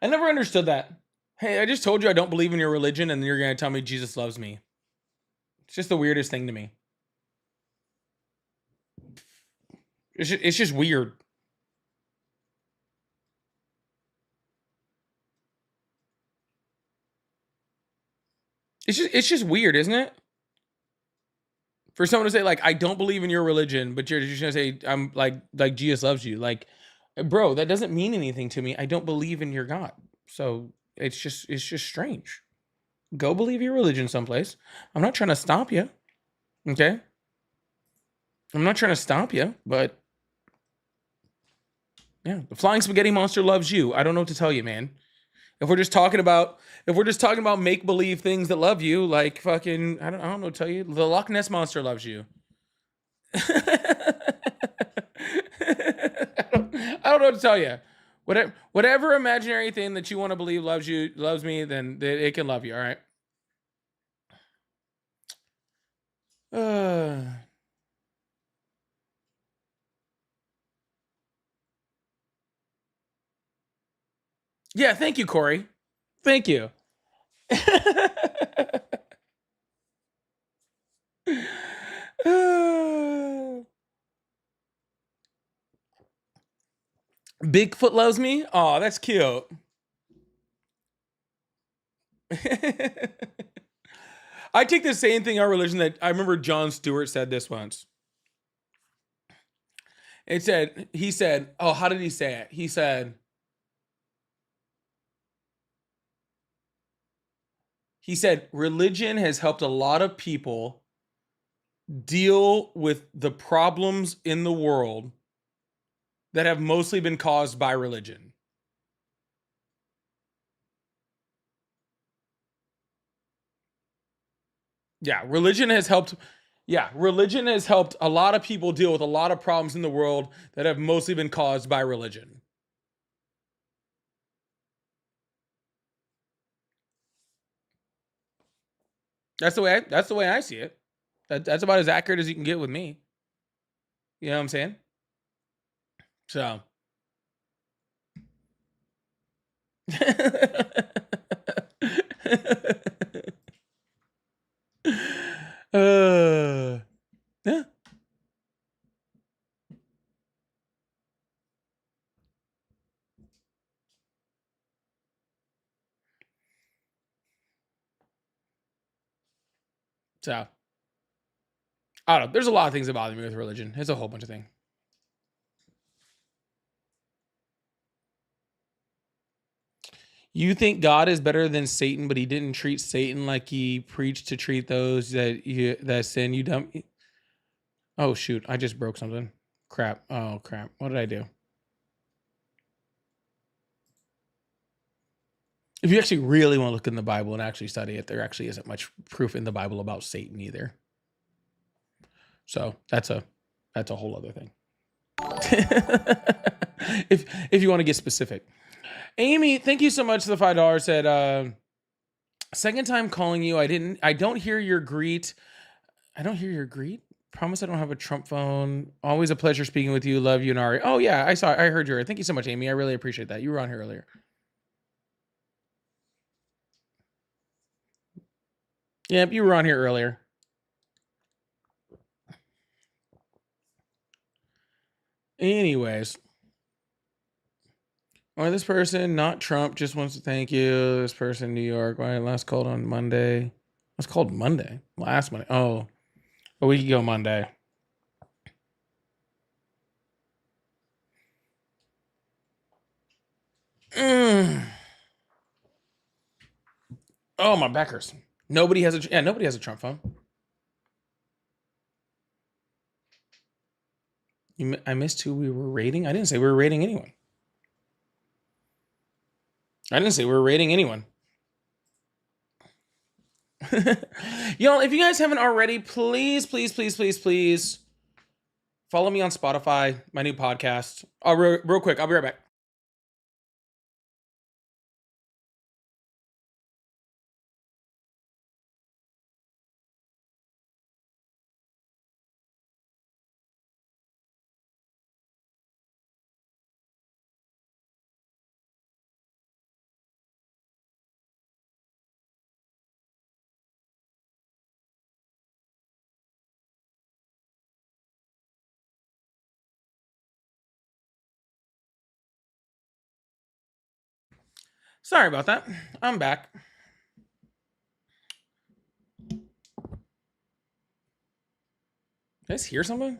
I never understood that. Hey, I just told you I don't believe in your religion, and you're going to tell me Jesus loves me. It's just the weirdest thing to me. It's just weird. It's just weird, isn't it? For someone to say like I don't believe in your religion, but you're just gonna say I'm like Jesus loves you. Like, bro, that doesn't mean anything to me. I don't believe in your God. So it's just strange. Go believe your religion someplace. I'm not trying to stop you. Okay? I'm not trying to stop you, but yeah, the flying spaghetti monster loves you. I don't know what to tell you, man. If we're just talking about make believe things that love you, like fucking I don't know what to tell you. The Loch Ness monster loves you. I don't know what to tell you. Whatever imaginary thing that you want to believe loves me, then it can love you. All right. Yeah, thank you, Corey. Thank you. Bigfoot loves me. Oh, that's cute. I take the same thing in our religion that I remember John Stewart said this once. He said, oh, how did he say it? He said, religion has helped a lot of people deal with the problems in the world that have mostly been caused by religion. Religion has helped a lot of people deal with a lot of problems in the world that have mostly been caused by religion. That's the way I see it. That's about as accurate as you can get with me. You know what I'm saying? So Yeah. So, I don't know. There's a lot of things that bother me with religion. It's a whole bunch of things. You think God is better than Satan, but he didn't treat Satan like he preached to treat those that sin. You dumb. Oh shoot! I just broke something. Crap. Oh crap. What did I do? If you actually really want to look in the Bible and actually study it, there actually isn't much proof in the Bible about Satan either. So that's a whole other thing. if you want to get specific. Amy, thank you so much for the $5. Said second time calling you. I don't hear your greet. I don't hear your greet. Promise I don't have a Trump phone. Always a pleasure speaking with you. Love you, and Ari. Oh yeah, I heard you. Thank you so much, Amy. I really appreciate that. You were on here earlier. Yep, you were on here earlier. Anyways. Or this person, not Trump, just wants to thank you. This person, New York. Why last called on Monday? Last called Monday. Last Monday. Oh, a week ago Monday. Oh, my back hurts. Nobody has a Trump phone. I missed who we were rating. I didn't say we were rating anyone. Y'all, if you guys haven't already, please follow me on Spotify, my new podcast. Real quick, I'll be right back. Sorry about that. I'm back. Did I just hear something?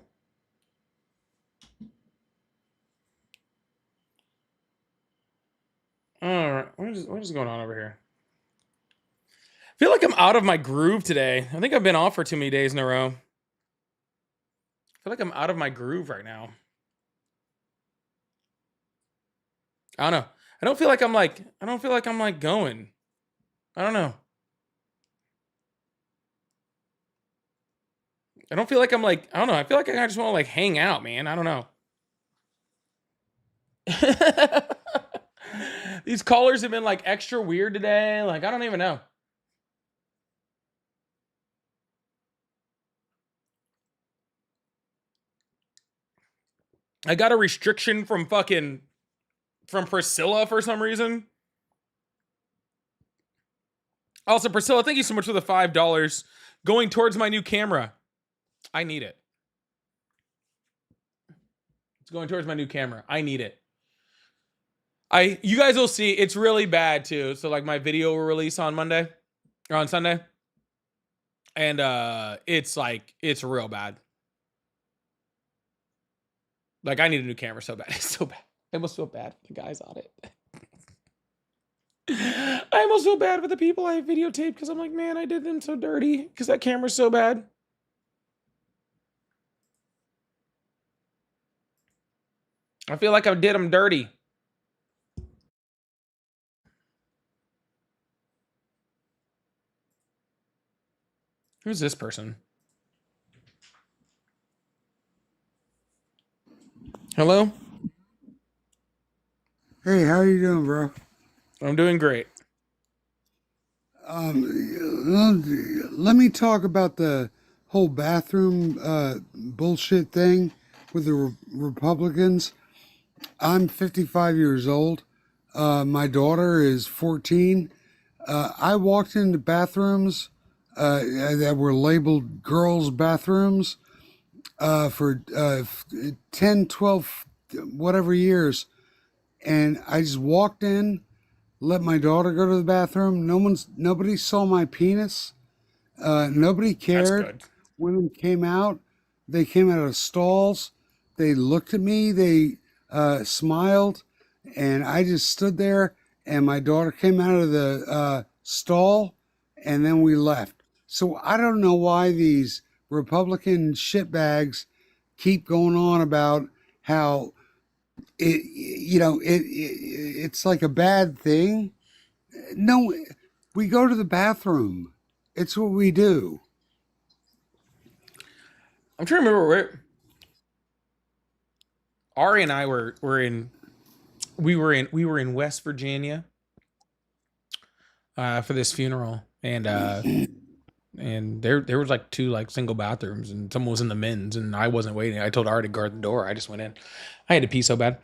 All right, what is going on over here? I feel like I'm out of my groove today. I think I've been off for too many days in a row. I feel like I'm out of my groove right now. I don't know. I don't feel like I'm like going. I don't know. I don't feel like I'm like, I don't know. I feel like I just want to like hang out, man. I don't know. These callers have been like extra weird today. Like, I don't even know. I got a restriction from Priscilla for some reason. Also, Priscilla, thank you so much for the $5 going towards my new camera. I need it. It's going towards my new camera. I need it. You guys will see it's really bad too. So like my video will release on Monday or on Sunday. And it's real bad. Like I need a new camera so bad. It's so bad. I almost feel bad for the guys on it. I almost feel bad for the people I videotaped because I'm like, man, I did them so dirty because that camera's so bad. I feel like I did them dirty. Who's this person? Hello? Hey, how you doing, bro? I'm doing great. Let me talk about the whole bathroom bullshit thing with the Republicans. I'm 55 years old. My daughter is 14. I walked into bathrooms that were labeled girls' bathrooms for 10, 12, whatever years. And I just walked in, let my daughter go to the bathroom. Nobody saw my penis. Nobody cared. That's good. Women came out. They came out of stalls. They looked at me. They smiled, and I just stood there. And my daughter came out of the stall, and then we left. So I don't know why these Republican shitbags keep going on about how it's like a bad thing. No, we go to the bathroom. It's what we do. I'm trying to remember where Ari and I were in West Virginia for this funeral, and there was like two like single bathrooms, and someone was in the men's, and I wasn't waiting. I told Ari to guard the door. I just went in. I had to pee so bad.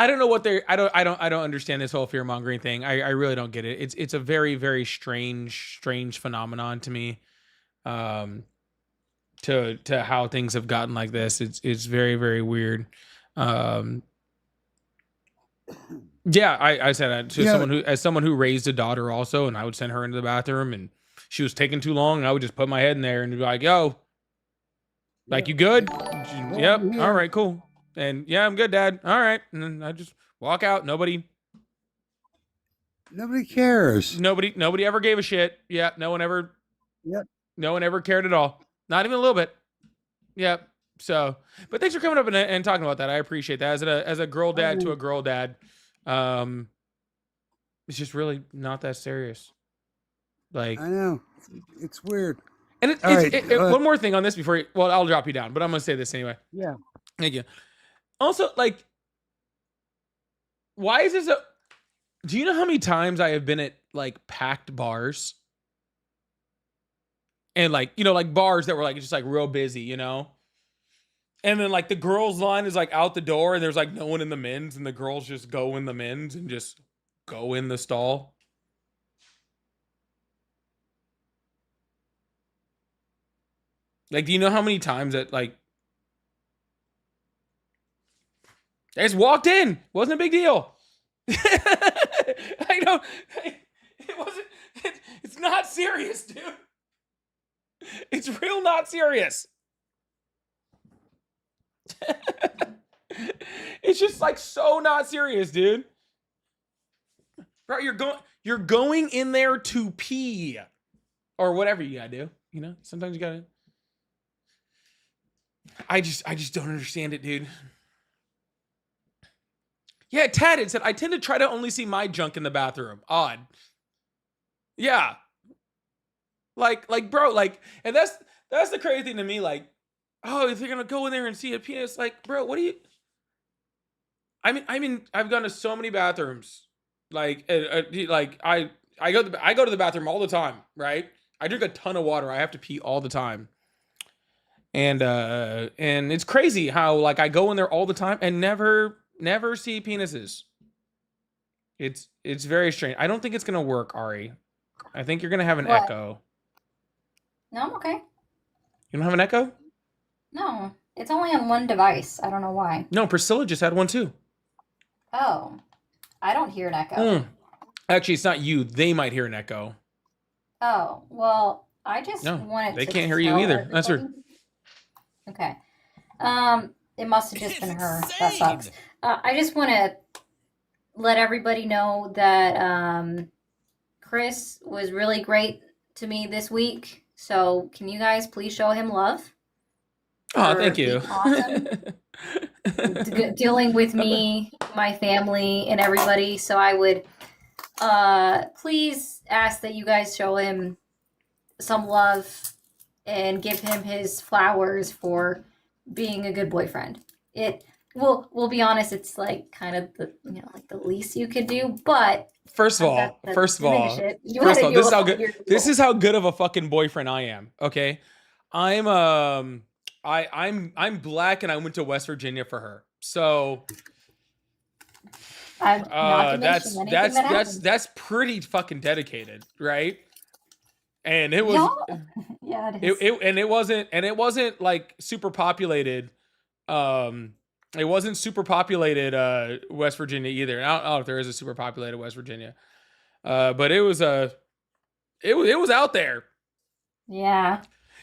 I don't know what they're. I don't understand this whole fear mongering thing. I really don't get it. It's a very very strange phenomenon to me. To how things have gotten like this. It's very very weird. Yeah, I said that to someone who raised a daughter also, and I would send her into the bathroom, and she was taking too long, and I would just put my head in there and be like, "Yo, like you good? Yep. All right, cool." And yeah, I'm good, Dad. All right, and then I just walk out. Nobody cares. Nobody ever gave a shit. Yeah, no one ever. Yep. No one ever cared at all. Not even a little bit. Yep. So, but thanks for coming up and talking about that. I appreciate that. As a girl dad to a girl dad, it's just really not that serious. Like I know, it's weird. And one more thing on this before I'll drop you down, but I'm gonna say this anyway. Yeah. Thank you. Also, like, why is this do you know how many times I have been at like packed bars? And like, like bars that were like just like real busy, And then like the girls line is like out the door and there's like no one in the men's, and the girls just go in the men's and just go in the stall. Like, do you know how many times that like I just walked in? Wasn't a big deal. I know it wasn't. It's not serious, dude. It's real not serious. It's just like so not serious, dude. Bro, you're going in there to pee or whatever you gotta do. Sometimes you gotta. I just don't understand it, dude. Yeah, Tad, it said, I tend to try to only see my junk in the bathroom. Odd. Yeah. Like, bro, like, and that's the crazy thing to me. Like, oh, if you're gonna go in there and see a penis, like, bro, what do you? I mean, I've gone to so many bathrooms. Like I go to the bathroom all the time, right? I drink a ton of water. I have to pee all the time. And it's crazy how like I go in there all the time and never see penises. It's very strange. I don't think it's gonna work, Ari. I think you're gonna have an echo. No, I'm okay. You don't have an echo? No, it's only on one device. I don't know why. No, Priscilla just had one too. Oh, I don't hear an echo. Actually, it's not you. They might hear an echo. Oh, well, I just wanted to. They can't hear you either. That's her. Okay. It must have just been her. That sucks. I just want to let everybody know that Chris was really great to me this week. So can you guys please show him love? Oh, thank you. Awesome. Dealing with me, my family, and everybody. So I would please ask that you guys show him some love and give him his flowers for being a good boyfriend. We'll be honest, it's like kind of the the least you could do, but First of all, this is how good of a fucking boyfriend I am. Okay. I'm black and I went to West Virginia for her. So Not to mention anything that happened. that's pretty fucking dedicated, right? And it was Yeah, it is. it wasn't like super populated. It wasn't super populated West Virginia either. And I don't know if there is a super populated West Virginia. But it was it was out there. Yeah.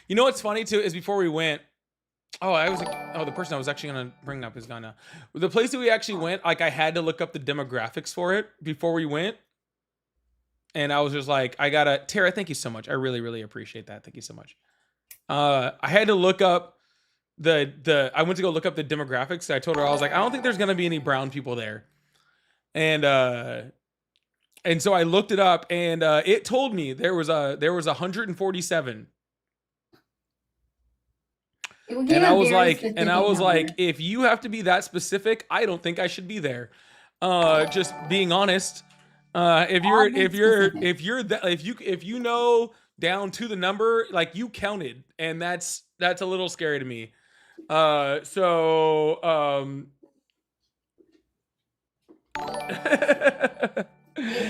You know what's funny too is before we went, the person I was actually gonna bring up is gone now. The place that we actually went, like I had to look up the demographics for it before we went. And I was just like, Tara, thank you so much. I really, really appreciate that. Thank you so much. I had to look up I went to go look up the demographics. I told her, I was like, I don't think there's gonna be any brown people there. And so I looked it up, and it told me there was 147. And I was like, if you have to be that specific, I don't think I should be there. Just being honest. If you know down to the number, like you counted, and that's a little scary to me. It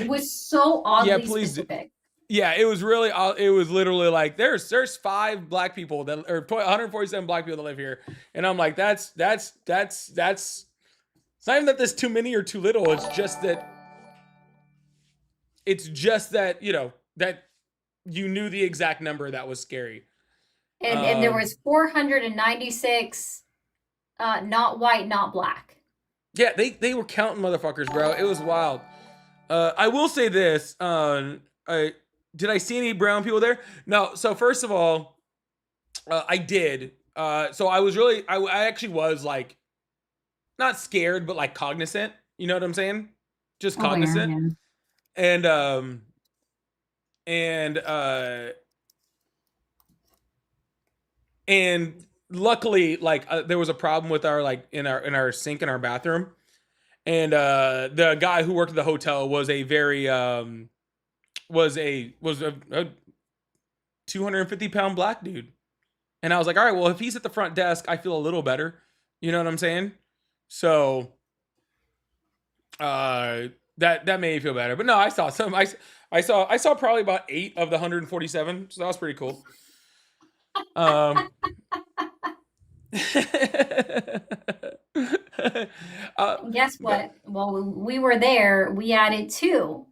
was so oddly specific. Yeah, it was really. It was literally like there's 5 black people that, or 147 black people that live here, and I'm like, that's. It's not even that there's too many or too little. It's just that. That you knew the exact number that was scary. And there was 496 not white, not black. Yeah, they were counting motherfuckers, bro. It was wild. I will say this. Did I see any brown people there? No. So first of all, I did. So I actually was like, not scared, but like cognizant. You know what I'm saying? Just cognizant. And luckily, like there was a problem with our like in our sink in our bathroom, and the guy who worked at the hotel was a very was a 250-pound black dude, and I was like, all right, well, if he's at the front desk, I feel a little better. You know what I'm saying? So that made me feel better. But no, I saw some. I saw probably about 8 of the 147, so that was pretty cool. Guess what? Well, we were there. We added 2.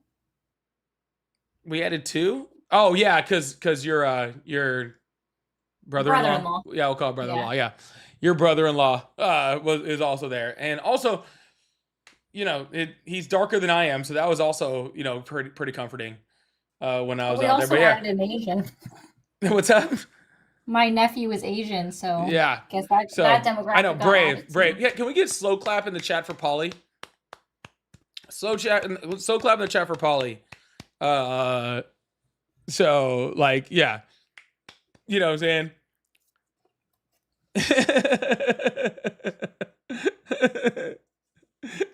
We added 2? Oh yeah, because your brother-in-law. Yeah, we'll call it brother-in-law. Yeah. Your brother-in-law is also there, and also, he's darker than I am, so that was also pretty comforting when I was out there. But yeah, added an Asian. What's up? My nephew is Asian, so yeah. Guess that demographic. I know, brave. Yeah, can we get slow clap in the chat for Polly? Slow clap in the chat for Polly. So like, yeah, you know what I'm saying.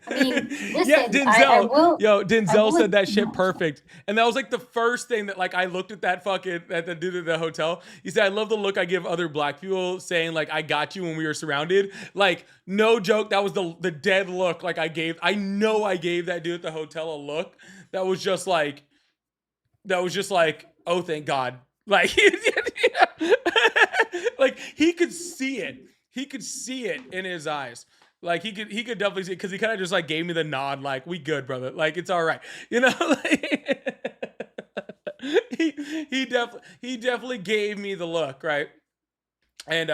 I mean, listen, yeah, Denzel. Denzel said that shit acknowledge perfect, and that was like the first thing that like I looked at at the dude at the hotel. He said, "I love the look I give other black people, saying like I got you when we were surrounded." Like no joke, that was the dead look like I gave. I know I gave that dude at the hotel a look that was just like, oh thank God, like like he could see it. He could see it in his eyes. Like he could definitely see it because he kind of just like gave me the nod, like we good, brother. Like it's all right, Like, he definitely gave me the look, right? And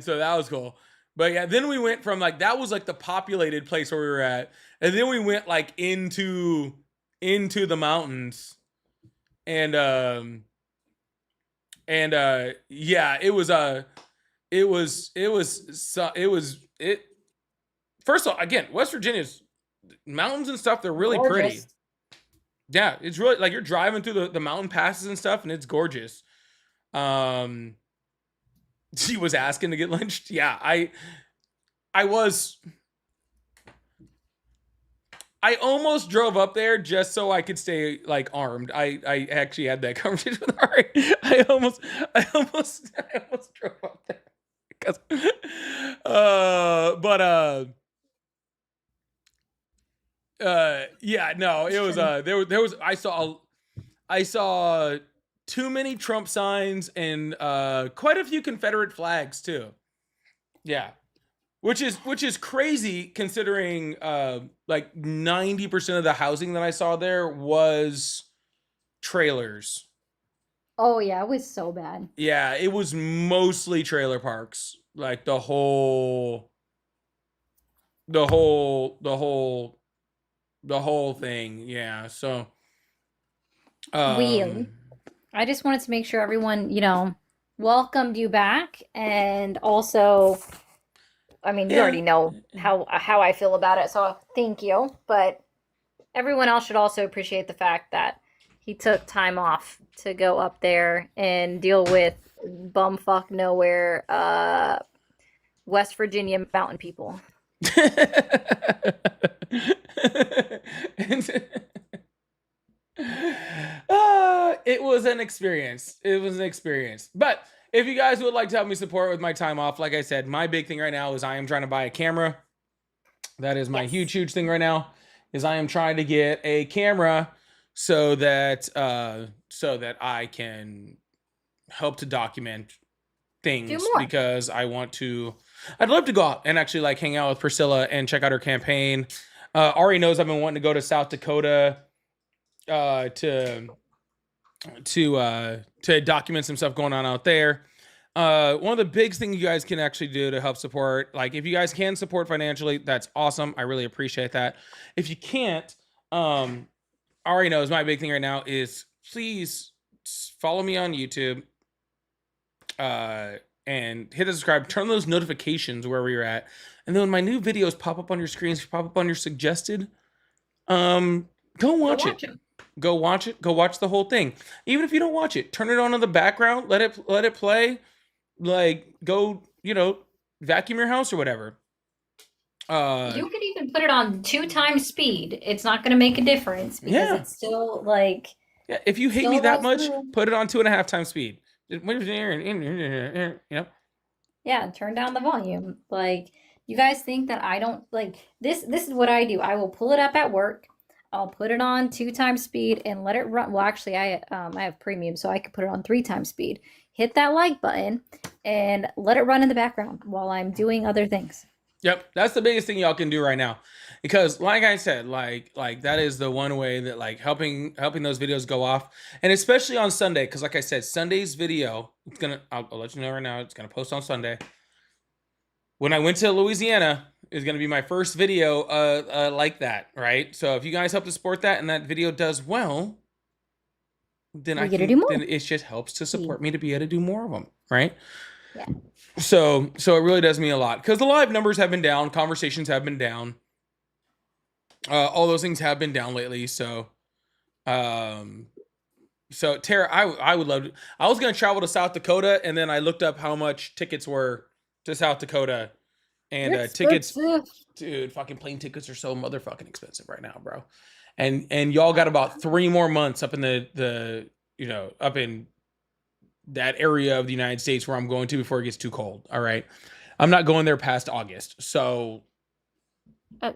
so that was cool. But yeah, then we went from like that was like the populated place where we were at, and then we went like into the mountains, and yeah, it was. First of all, again, West Virginia's mountains and stuff, they're really gorgeous. pretty. Yeah, it's really like you're driving through the mountain passes and stuff, and it's gorgeous. She was asking to get lynched. Yeah, I almost drove up there just so I could stay like armed. I actually had that conversation with Ari. I almost drove up there because Yeah, no, it was there was I saw too many Trump signs and quite a few Confederate flags too. Yeah. Which is crazy considering like 90% of the housing that I saw there was trailers. Oh yeah, it was so bad. Yeah, it was mostly trailer parks. Like the whole thing. Yeah. So Weird. I just wanted to make sure everyone, you know, welcomed you back, and also, I mean, you Yeah. already know how I feel about it, so thank you. But everyone else should also appreciate the fact that he took time off to go up there and deal with bumfuck nowhere West Virginia mountain people. It was an experience. It was an experience. But if you guys would like to help me support with my time off, like I said, my big thing right now is I am trying to buy a camera. That is my huge thing right now. Is I am trying to get a camera so that I can help to document things, because I want to. I'd love to go out and actually like hang out with Priscilla and check out her campaign. Ari knows I've been wanting to go to South Dakota to document some stuff going on out there. One of the big things you guys can actually do to help support, like if you guys can support financially, that's awesome. I really appreciate that. If you can't, Ari knows my big thing right now is please follow me on YouTube, and hit the subscribe, turn those notifications wherever you're at. And then when my new videos pop up on your screens, pop up on your suggested, go watch it. Go watch it. Go watch the whole thing. Even if you don't watch it, turn it on in the background. Let it play. Like go, vacuum your house or whatever. You could even put it on 2 times speed. It's not going to make a difference because it's still like. Yeah, if you hate me that much, put it on 2.5 times speed. Yep. Yeah, turn down the volume. Like, you guys think that I don't like this? This is what I do. I will pull it up at work. I'll put it on 2 times speed and let it run. Well, actually, I have premium, so I can put it on 3 times speed. Hit that like button and let it run in the background while I'm doing other things. Yep, that's the biggest thing y'all can do right now, because like I said, like that is the one way that like helping those videos go off, and especially on Sunday, because like I said, Sunday's video, I'll let you know right now, it's gonna post on Sunday. When I went to Louisiana, is gonna be my first video like that, right? So if you guys help to support that and that video does well, then then it just helps to support me to be able to do more of them, right? Yeah. So it really does mean a lot, because the live numbers have been down, conversations have been down, all those things have been down lately. So Tara, I would love to. I was gonna travel to South Dakota, and then I looked up how much tickets were to South Dakota, and tickets, dude, fucking plane tickets are so motherfucking expensive right now, bro. And y'all got about 3 more months up in the up in that area of the United States where I'm going to before it gets too cold. All right. I'm not going there past August. So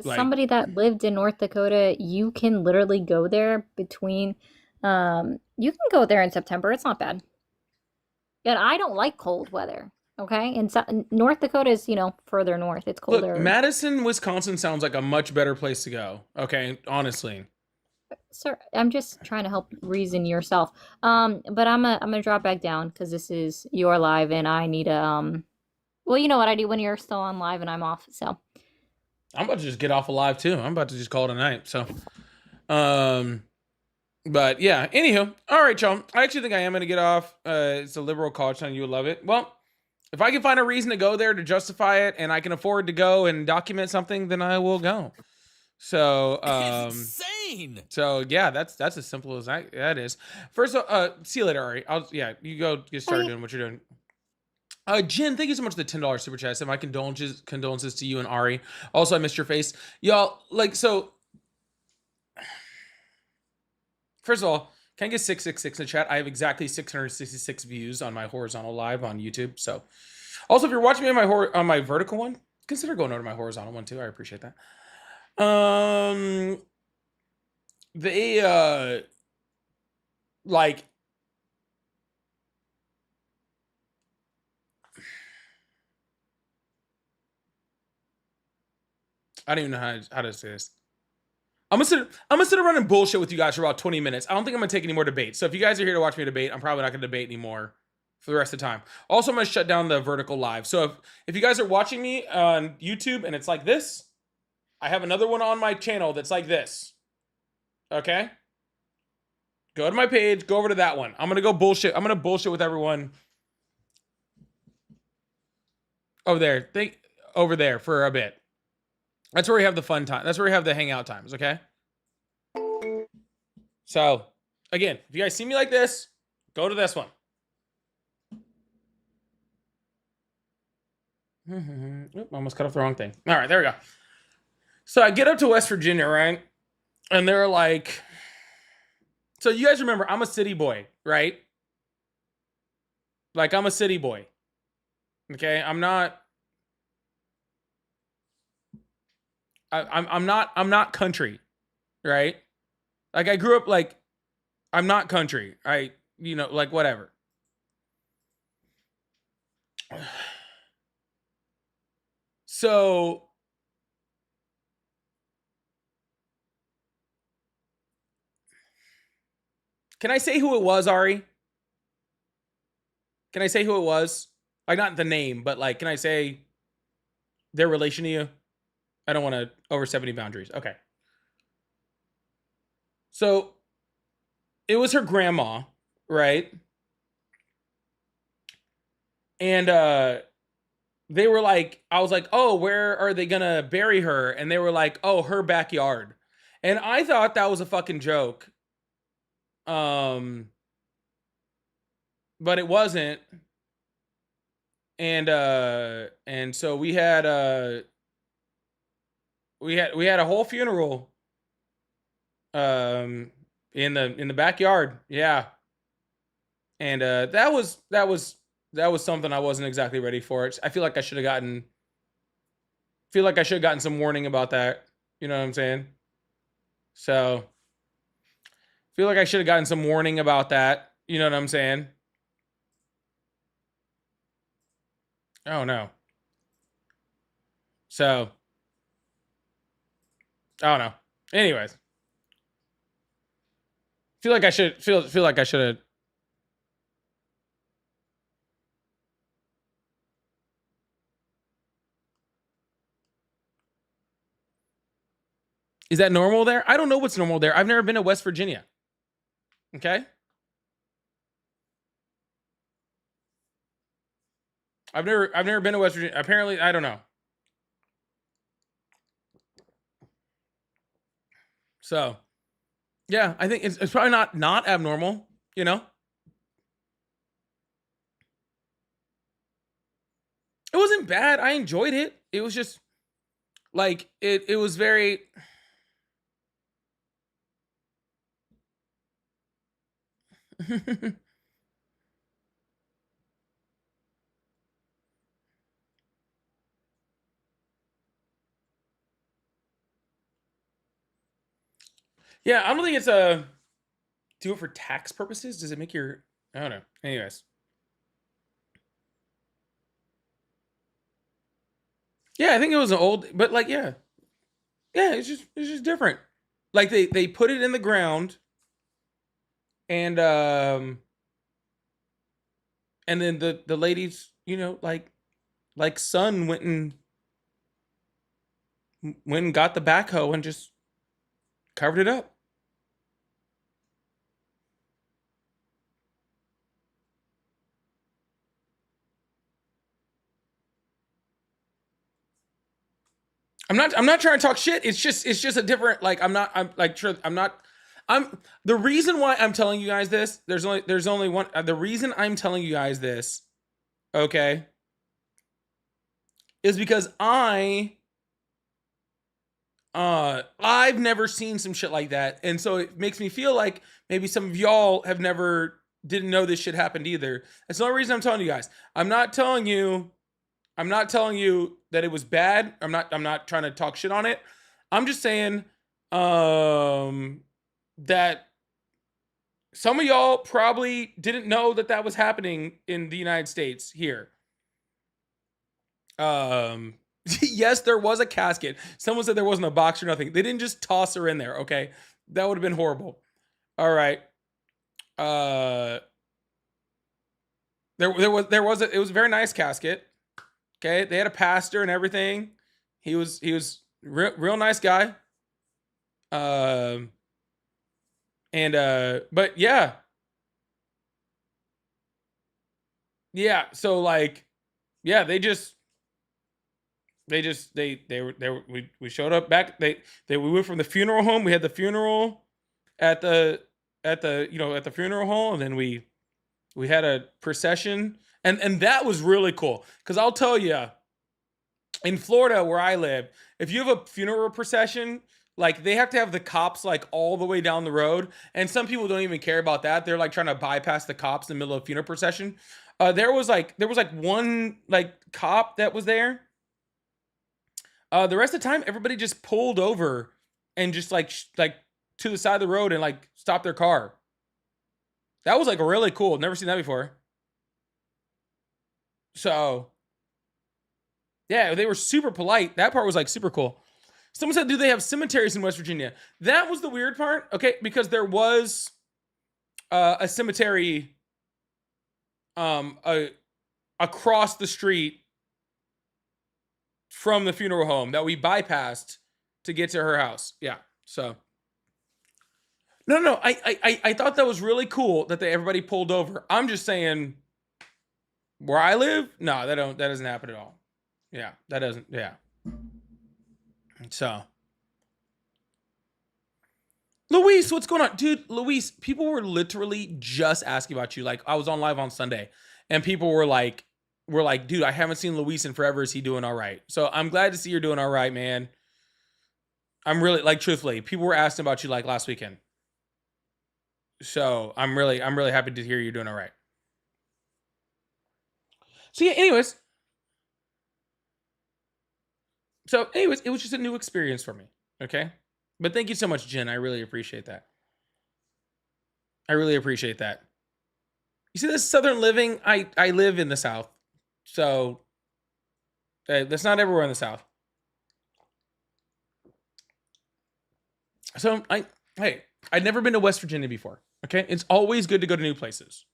somebody that lived in North Dakota, you can literally go there between you can go there in September. It's not bad. And I don't like cold weather. Okay. And North Dakota is, further north. It's colder. Look, Madison, Wisconsin sounds like a much better place to go. Okay. Honestly. Sir, I'm just trying to help reason yourself. But I'm gonna drop back down because this is your live and I need a well, you know what I do when you're still on live and I'm off. So I'm about to just get off of live too. I'm about to just call it a night. So but yeah, anywho, all right, y'all. I actually think I am gonna get off. It's a liberal college town, you would love it. Well, if I can find a reason to go there to justify it and I can afford to go and document something, then I will go. So insane. So yeah, that's as simple as that is. First of all, see you later, Ari. You go get started doing what you're doing. Jen, thank you so much for the $10 super chat. I said my condolences to you and Ari. Also, I missed your face. Y'all, so first of all, can I get 666 in the chat? I have exactly 666 views on my horizontal live on YouTube. So also, if you're watching me on my vertical one, consider going over to my horizontal one too. I appreciate that. they like I don't even know how to say this. I'm gonna sit around and bullshit with you guys for about 20 minutes. I don't think I'm gonna take any more debates. So if you guys are here to watch me debate, I'm probably not gonna debate anymore for the rest of the time. Also, I'm gonna shut down the vertical live. So if you guys are watching me on YouTube and it's like this, I have another one on my channel that's like this. Okay? Go to my page, go over to that one. I'm gonna go bullshit. I'm gonna bullshit with everyone over there. Over there for a bit. That's where we have the fun time. That's where we have the hangout times, okay? So, again, if you guys see me like this, go to this one. Oop, almost cut off the wrong thing. All right, there we go. So I get up to West Virginia, right? And they're like, so you guys remember, I'm a city boy, right? Like, I'm a city boy. Okay, I'm not I'm not country, right? Like I grew up like I'm not country. Like whatever. So can I say who it was, Ari? Can I say who it was? Like not the name, but like can I say their relation to you? I don't want to overstep any boundaries. Okay. So it was her grandma, right? And they were like, I was like, oh, where are they gonna bury her? And they were like, oh, her backyard. And I thought that was a fucking joke. But it wasn't. And so we had a whole funeral in the backyard. Yeah. And that was something I wasn't exactly ready for. I feel like I should have gotten some warning about that. You know what I'm saying? So feel like I should have gotten some warning about that. You know what I'm saying? Oh no. So I don't know. Anyways. Feel like I should have. Is that normal there? I don't know what's normal there. I've never been to West Virginia. Okay? I've never been to West Virginia. Apparently, I don't know. So, yeah, I think it's probably not abnormal, you know? It wasn't bad. I enjoyed it. It was just like it was very Yeah, I don't think it's do it for tax purposes. Does it make your I don't know. Anyways. Yeah, I think it was an old but like yeah. Yeah, it's just different. Like they put it in the ground and then the ladies, you know, like son went and got the backhoe and just covered it up. I'm not trying to talk shit. It's just a different like I'm the reason why I'm telling you guys this, there's only one the reason I'm telling you guys this, okay, is because I've never seen some shit like that. And so it makes me feel like maybe some of y'all didn't know this shit happened either. That's the only reason I'm telling you guys. I'm not telling you that it was bad. I'm not trying to talk shit on it. I'm just saying, that some of y'all probably didn't know that was happening in the United States here. Yes, there was a casket. Someone said there wasn't a box or nothing. They didn't just toss her in there, okay? That would have been horrible. All right. It was a very nice casket. Okay, they had a pastor and everything. He was real nice guy. But yeah. Yeah, so like yeah, we showed up back. We went from the funeral home. We had the funeral at the funeral home, and then we had a procession, and that was really cool. Because I'll tell you, in Florida where I live, if you have a funeral procession, like they have to have the cops like all the way down the road, and some people don't even care about that. They're like trying to bypass the cops in the middle of a funeral procession. There was like one like cop that was there. The rest of the time, everybody just pulled over and just like to the side of the road and like stopped their car. That was like really cool. Never seen that before. So yeah, they were super polite. That part was like super cool. Someone said, do they have cemeteries in West Virginia? That was the weird part. Okay, because there was a cemetery across the street from the funeral home that we bypassed to get to her house. Yeah. So no, I thought that was really cool that everybody pulled over. I'm just saying, where I live, no, that doesn't happen at all. Yeah, that doesn't. Yeah. So, Luis, what's going on, dude? Luis, people were literally just asking about you. Like, I was on live on Sunday, and people were like, dude, I haven't seen Luis in forever. Is he doing all right? So I'm glad to see you're doing all right, man. I'm really, like, truthfully, people were asking about you like last weekend. So I'm really happy to hear you're doing all right. So yeah, anyways. It was just a new experience for me. Okay. But thank you so much, Jen. I really appreciate that. I really appreciate that. You see this Southern living? I live in the South. So that's not everywhere in the South. So I'd never been to West Virginia before. Okay. It's always good to go to new places.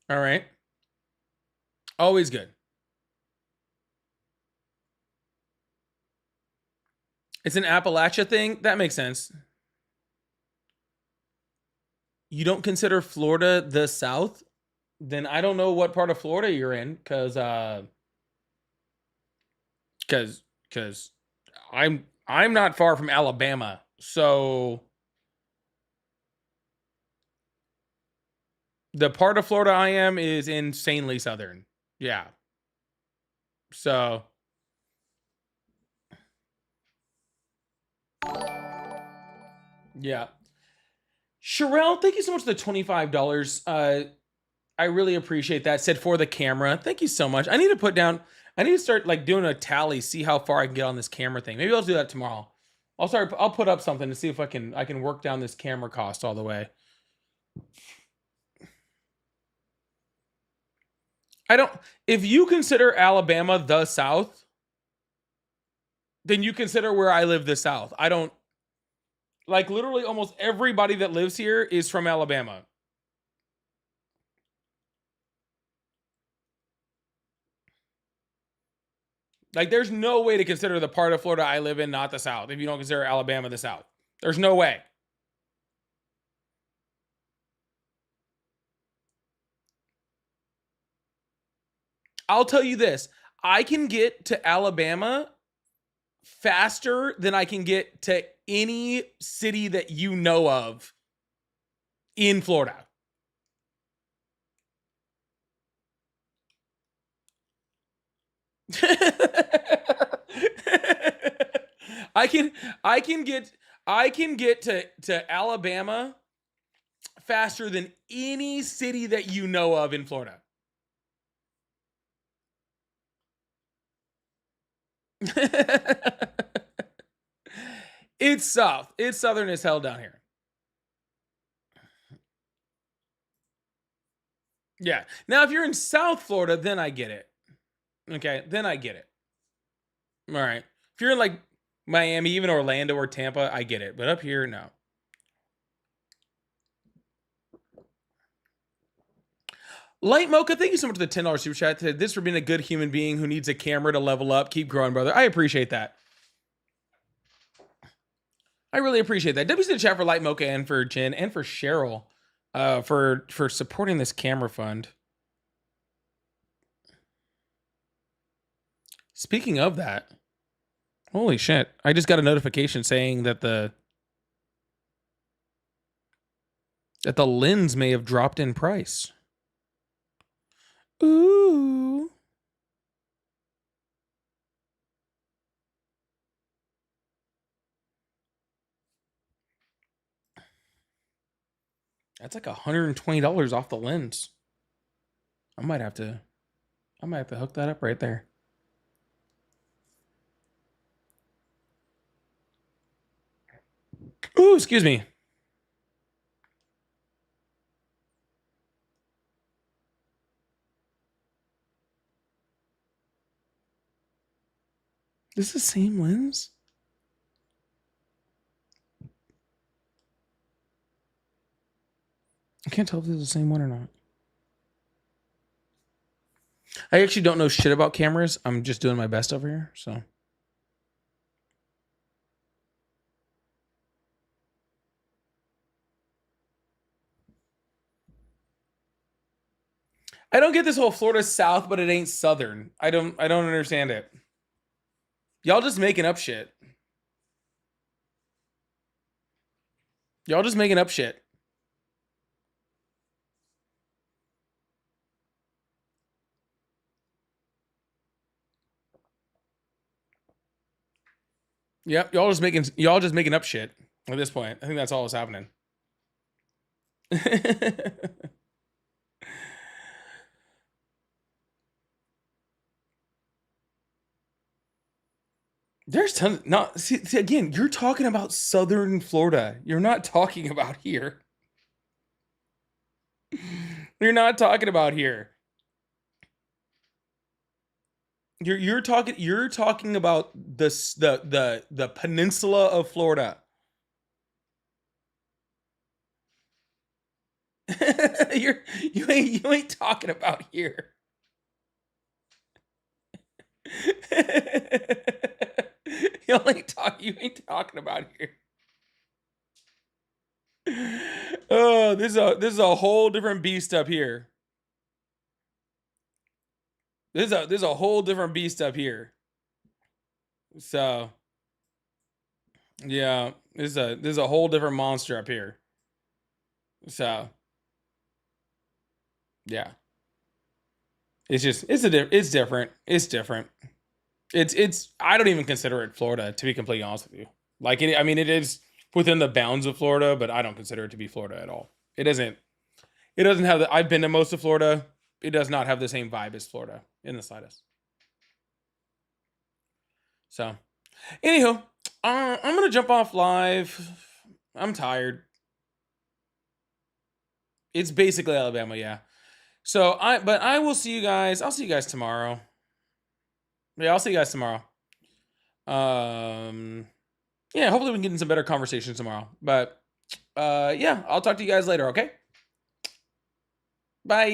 All right. Always good. It's an Appalachia thing. That makes sense. You don't consider Florida the South? Then I don't know what part of Florida you're in, because I'm not far from Alabama. So the part of Florida I am is insanely southern. Yeah. So yeah. Sherelle, thank you so much for the $25. I really appreciate that. Said for the camera. Thank you so much. I need to start like doing a tally, see how far I can get on this camera thing. Maybe I'll do that tomorrow. I'll put up something to see if I can work down this camera cost all the way. If you consider Alabama the South, then you consider where I live the South. I don't, like, literally almost everybody that lives here is from Alabama. Like, there's no way to consider the part of Florida I live in not the South if you don't consider Alabama the South. There's no way. I'll tell you this. I can get to Alabama faster than I can get to any city that you know of in Florida. I can get to Alabama faster than any city that you know of in Florida. It's south. It's southern as hell down here. Yeah. Now, if you're in South Florida, then I get it. Okay, then I get it. All right. If you're in like Miami, even Orlando or Tampa, I get it. But up here, no. Light Mocha, thank you so much for the $10 super chat today. This for being a good human being who needs a camera to level up. Keep growing, brother. I appreciate that. I really appreciate that. W's in the chat for Light Mocha and for Jen and for Cheryl for supporting this camera fund. Speaking of that, holy shit. I just got a notification saying that the lens may have dropped in price. Ooh. That's like $120 off the lens. I might have to hook that up right there. Ooh, excuse me. Is this the same lens? I can't tell if this is the same one or not. I actually don't know shit about cameras. I'm just doing my best over here, so. I don't get this whole Florida South, but it ain't Southern. I don't understand it. Y'all just making up shit. Y'all just making up shit. Yep, y'all just making up shit at this point. I think that's all that's happening. There's tons. Not see again. You're talking about Southern Florida. You're not talking about here. You're not talking about here. You're talking about the peninsula of Florida. you ain't talking about here. you ain't talking about here. Oh, this is a whole different beast up here. This is a whole different beast up here. So yeah, this is a whole different monster up here. So yeah. It's different. It's different. It's I don't even consider it Florida, to be completely honest with you. Like it is within the bounds of Florida, but I don't consider it to be Florida at all. It doesn't have I've been to most of Florida. It does not have the same vibe as Florida in the slightest. So, anywho, I'm gonna jump off live. I'm tired. It's basically Alabama, yeah. So I will see you guys. I'll see you guys tomorrow. Yeah, I'll see you guys tomorrow. Yeah, hopefully we can get in some better conversations tomorrow. But yeah, I'll talk to you guys later, okay? Bye.